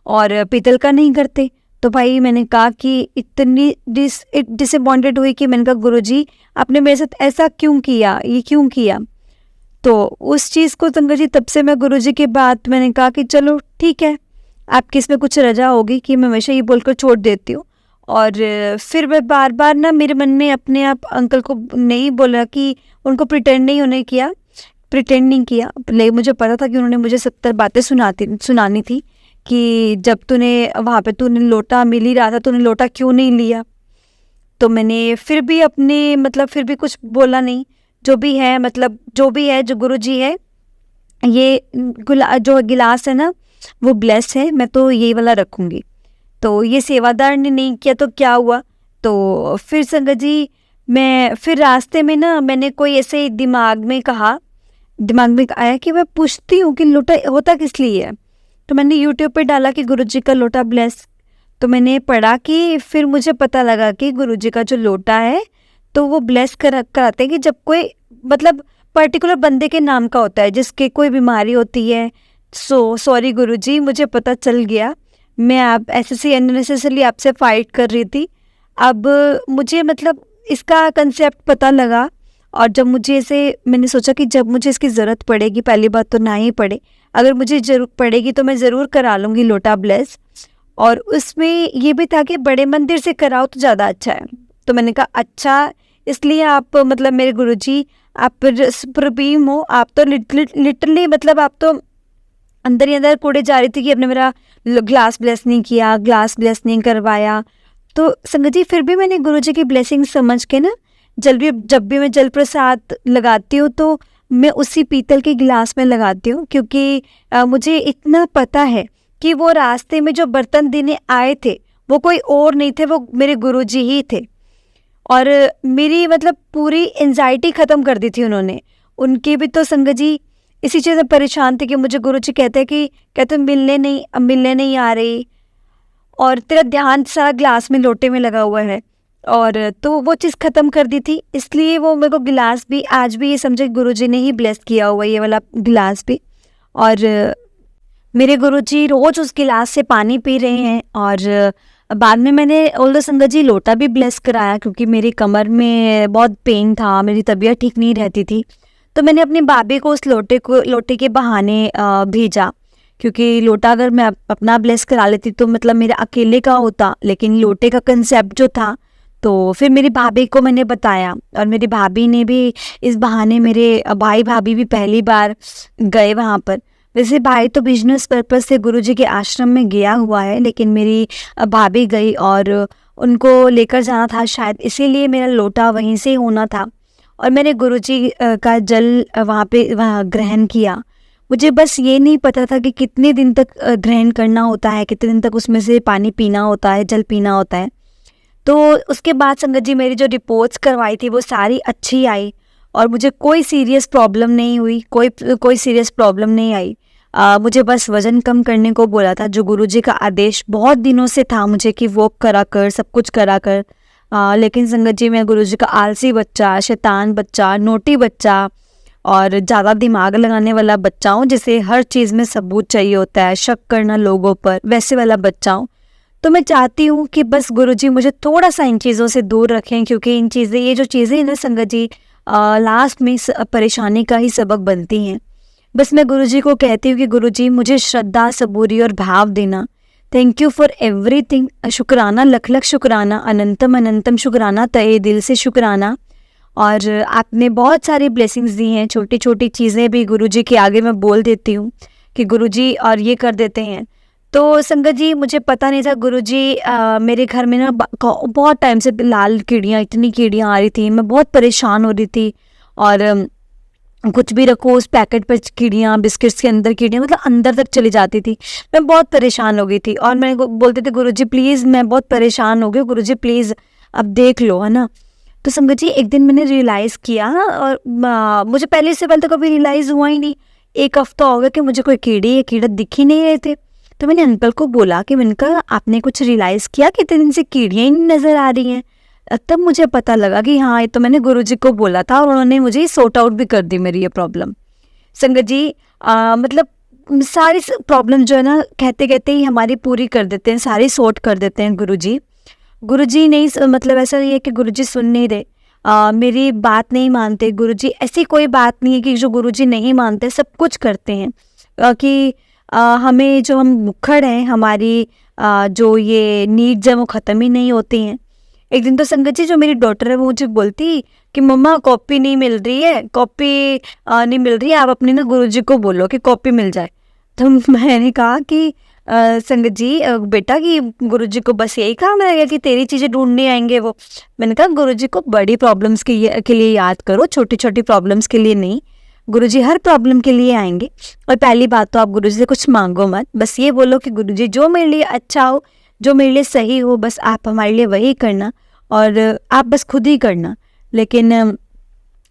और पीतल का नहीं करते। तो भाई मैंने कहा कि इतनी डिसअपॉइंटेड हुई कि मैंने कहा गुरुजी आपने मेरे साथ ऐसा क्यों किया, ये क्यों किया? तो उस चीज़ को संगत जी, तब से मैं गुरुजी के बाद मैंने कहा कि चलो ठीक है, आपकी इसमें कुछ रजा होगी कि मैं हमेशा ये बोलकर छोड़ देती हूँ। और फिर मैं बार बार ना मेरे मन में अपने आप अंकल को नहीं बोला कि उनको प्रिटेंड नहीं किया, लेकिन मुझे पता था कि उन्होंने मुझे 70 बातें सुनानी थी कि जब तूने वहाँ पे तूने लोटा मिल ही रहा था, तूने लोटा क्यों नहीं लिया? तो मैंने फिर भी अपने मतलब फिर भी कुछ बोला नहीं, जो भी है मतलब जो भी है, जो गुरुजी है, ये जो गिलास है ना वो ब्लेस है, मैं तो ये वाला रखूँगी। तो ये सेवादार ने नहीं किया तो क्या हुआ? तो फिर संगत जी, मैं फिर रास्ते में ना मैंने कोई ऐसे दिमाग में आया कि मैं पूछती हूँ कि लोटा होता किस लिए है। तो मैंने यूट्यूब पे डाला कि गुरुजी का लोटा ब्लेस। तो मैंने पढ़ा कि फिर मुझे पता लगा कि गुरुजी का जो लोटा है तो वो ब्लेस कराते हैं कि जब कोई मतलब पर्टिकुलर बंदे के नाम का होता है, जिसके कोई बीमारी होती है। सॉरी गुरुजी, मुझे पता चल गया, मैं आप ऐसे अननेसेसरली आपसे फाइट कर रही थी। अब मुझे मतलब इसका कंसेप्ट पता लगा, और जब मुझे मैंने सोचा कि जब मुझे इसकी ज़रूरत पड़ेगी, पहली बात तो ना ही पड़े, अगर मुझे ज़रूरत पड़ेगी तो मैं ज़रूर करा लूँगी लोटा ब्लेस। और उसमें ये भी था कि बड़े मंदिर से कराओ तो ज़्यादा अच्छा है। तो मैंने कहा अच्छा, इसलिए आप मतलब मेरे गुरुजी आप सुप्रीम हो, आप तो लिटरली मतलब आप तो अंदर ही अंदर कोड़े जा रही थी कि आपने मेरा ग्लास ब्लेस नहीं किया, ग्लास ब्लेस नहीं करवाया। तो संगत जी, फिर भी मैंने गुरुजी की ब्लेसिंग समझ के ना जब भी मैं जल प्रसाद लगाती हूँ तो मैं उसी पीतल के गिलास में लगाती हूँ, क्योंकि मुझे इतना पता है कि वो रास्ते में जो बर्तन देने आए थे वो कोई और नहीं थे, वो मेरे गुरुजी ही थे। और मेरी मतलब पूरी एंजाइटी ख़त्म कर दी थी उन्होंने। उनकी भी तो संगत जी इसी चीज़ से परेशान थे कि मुझे गुरुजी कहते मिलने नहीं आ रही, और तेरा ध्यान सारा ग्लास में लोटे में लगा हुआ है। और तो वो चीज़ ख़त्म कर दी थी, इसलिए वो मेरे को गिलास भी आज भी ये समझे गुरुजी ने ही ब्लेस किया हुआ, ये वाला गिलास भी। और मेरे गुरुजी रोज़ उस गिलास से पानी पी रहे हैं। और बाद में मैंने ऑल्दो संगत जी लोटा भी ब्लेस कराया, क्योंकि मेरी कमर में बहुत पेन था, मेरी तबीयत ठीक नहीं रहती थी। तो मैंने अपनी भाभी को उस लोटे के बहाने भेजा, क्योंकि लोटा अगर मैं अपना ब्लेस करा लेती तो मतलब मेरा अकेले का होता, लेकिन लोटे का कंसेप्ट जो था तो फिर मेरी भाभी को मैंने बताया और मेरी भाभी ने भी इस बहाने, मेरे भाई भाभी भी पहली बार गए वहाँ पर। वैसे भाई तो बिजनेस पर्पस से गुरुजी के आश्रम में गया हुआ है, लेकिन मेरी भाभी गई और उनको लेकर जाना था शायद, इसीलिए मेरा लोटा वहीं से होना था और मैंने गुरुजी का जल वहाँ ग्रहण किया। मुझे बस ये नहीं पता था कि कितने दिन तक ग्रहण करना होता है, कितने दिन तक उसमें से पानी पीना होता है, जल पीना होता है। तो उसके बाद संगत जी मेरी जो रिपोर्ट्स करवाई थी वो सारी अच्छी आई और मुझे कोई सीरियस प्रॉब्लम नहीं हुई, कोई सीरियस प्रॉब्लम नहीं आई। मुझे बस वज़न कम करने को बोला था, जो गुरुजी का आदेश बहुत दिनों से था मुझे कि वॉक करा कर, सब कुछ करा कर। लेकिन संगत जी मैं गुरुजी का आलसी बच्चा, शैतान बच्चा, नोटी बच्चा और ज़्यादा दिमाग लगाने वाला बच्चा हूँ, जिसे हर चीज़ में सबूत चाहिए होता है, शक करना लोगों पर, वैसे वाला बच्चा हूँ। तो मैं चाहती हूँ कि बस गुरुजी मुझे थोड़ा सा इन चीज़ों से दूर रखें, क्योंकि ये जो चीज़ें हैं ना संगत जी, लास्ट में परेशानी का ही सबक बनती हैं। बस मैं गुरुजी को कहती हूँ कि गुरुजी मुझे श्रद्धा, सबूरी और भाव देना। Thank you for everything. शुक्राना, लख लख शुक्राना, अनंतम अनंतम शुक्राना, तहे दिल से शुक्राना। और आपने बहुत सारी ब्लेसिंग्स दी हैं, छोटी छोटी चीज़ें भी गुरुजी के आगे मैं बोल देती हूँ कि गुरुजी और ये कर देते हैं। तो संगत जी मुझे पता नहीं था गुरुजी, मेरे घर में ना बहुत टाइम से लाल कीड़ियाँ, इतनी कीड़ियाँ आ रही थी, मैं बहुत परेशान हो रही थी। और कुछ भी रखो उस पैकेट पर कीड़ियाँ, बिस्किट्स के अंदर कीड़ियाँ, मतलब अंदर तक चली जाती थी। मैं बहुत परेशान हो गई थी और मैं बोलते थे गुरुजी प्लीज़ मैं बहुत परेशान हो गई, गुरुजी प्लीज़ अब देख लो, है ना। तो संगत जी एक दिन मैंने रियलाइज़ किया और मुझे पहले से पहले तो कभी रियलाइज़ हुआ ही नहीं। एक हफ्ता हो गया कि मुझे कोई कीड़े या कीड़ा दिख ही नहीं रहे थे। तो मैंने अंकल को बोला कि मैंने कहा आपने कुछ रियलाइज़ किया कि इतने दिन से कीड़ियाँ ही नहीं नज़र आ रही हैं। तब मुझे पता लगा कि हाँ, ये तो मैंने गुरुजी को बोला था और उन्होंने मुझे सॉर्ट आउट भी कर दी मेरी ये प्रॉब्लम। संगत जी मतलब सारी प्रॉब्लम जो है ना कहते कहते ही हमारी पूरी कर देते हैं, सारी सॉर्ट कर देते हैं गुरुजी। गुरुजी नहीं, मतलब ऐसा नहीं है कि गुरुजी सुन नहीं रहे, मेरी बात नहीं मानते गुरुजी, ऐसी कोई बात नहीं है कि जो गुरुजी नहीं मानते, सब कुछ करते हैं कि हमें जो हम मुखर हैं, हमारी जो ये नीड्स हैं वो ख़त्म ही नहीं होती हैं। एक दिन तो संगत जी जो मेरी डॉटर है वो मुझे बोलती कि मम्मा कॉपी नहीं मिल रही है, कॉपी नहीं मिल रही है, आप अपने ना गुरुजी को बोलो कि कॉपी मिल जाए। तो मैंने कहा कि संगत जी बेटा कि गुरुजी को बस यही काम रहेगा कि तेरी चीज़ें ढूंढने आएंगे वो। मैंने कहा गुरुजी को बड़ी प्रॉब्लम्स के लिए याद करो, छोटी छोटी प्रॉब्लम्स के लिए नहीं। गुरुजी हर प्रॉब्लम के लिए आएंगे। और पहली बात तो आप गुरुजी से कुछ मांगो मत, बस ये बोलो कि गुरुजी जो मेरे लिए अच्छा हो, जो मेरे लिए सही हो, बस आप हमारे लिए वही करना और आप बस खुद ही करना। लेकिन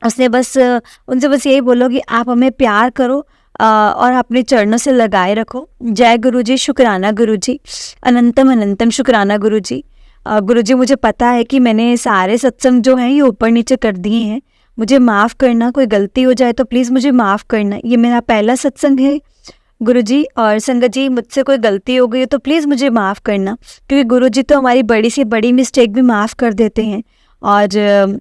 उसने बस उनसे बस यही बोलो कि आप हमें प्यार करो और अपने चरणों से लगाए रखो। जय गुरुजी, शुक्राना गुरुजी, अनंतम अनंतम शुक्राना गुरुजी। गुरुजी मुझे पता है कि मैंने सारे सत्संग जो हैं ये ऊपर नीचे कर दिए हैं, मुझे माफ़ करना, कोई गलती हो जाए तो प्लीज़ मुझे माफ़ करना। ये मेरा पहला सत्संग है गुरुजी, और संगत जी मुझसे कोई गलती हो गई हो तो प्लीज़ मुझे माफ़ करना, क्योंकि गुरुजी तो हमारी बड़ी से बड़ी मिस्टेक भी माफ़ कर देते हैं। और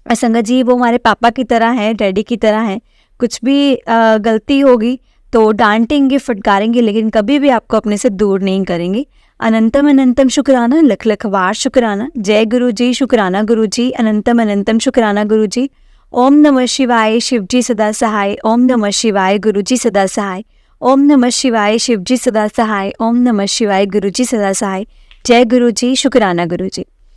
संगत जी वो हमारे पापा की तरह हैं, डैडी की तरह हैं। कुछ भी गलती होगी तो डांटेंगे, फटकारेंगे, लेकिन कभी भी आपको अपने से दूर नहीं करेंगे। अनंतम अनंतम शुक्राना, लख लख बार शुक्राना। जय गुरुजी, शुक्राना गुरुजी, अनंतम अनंतम शुक्राना गुरुजी। ओम नमः शिवाय, शिवजी सदा सहाय। ओम नमः शिवाय, गुरुजी सदा सहाय। ओम नमः शिवाय, शिवजी सदा सहाय। ओम नमः शिवाय, गुरुजी सदा सहाय। जय गुरुजी, शुक्राना गुरुजी।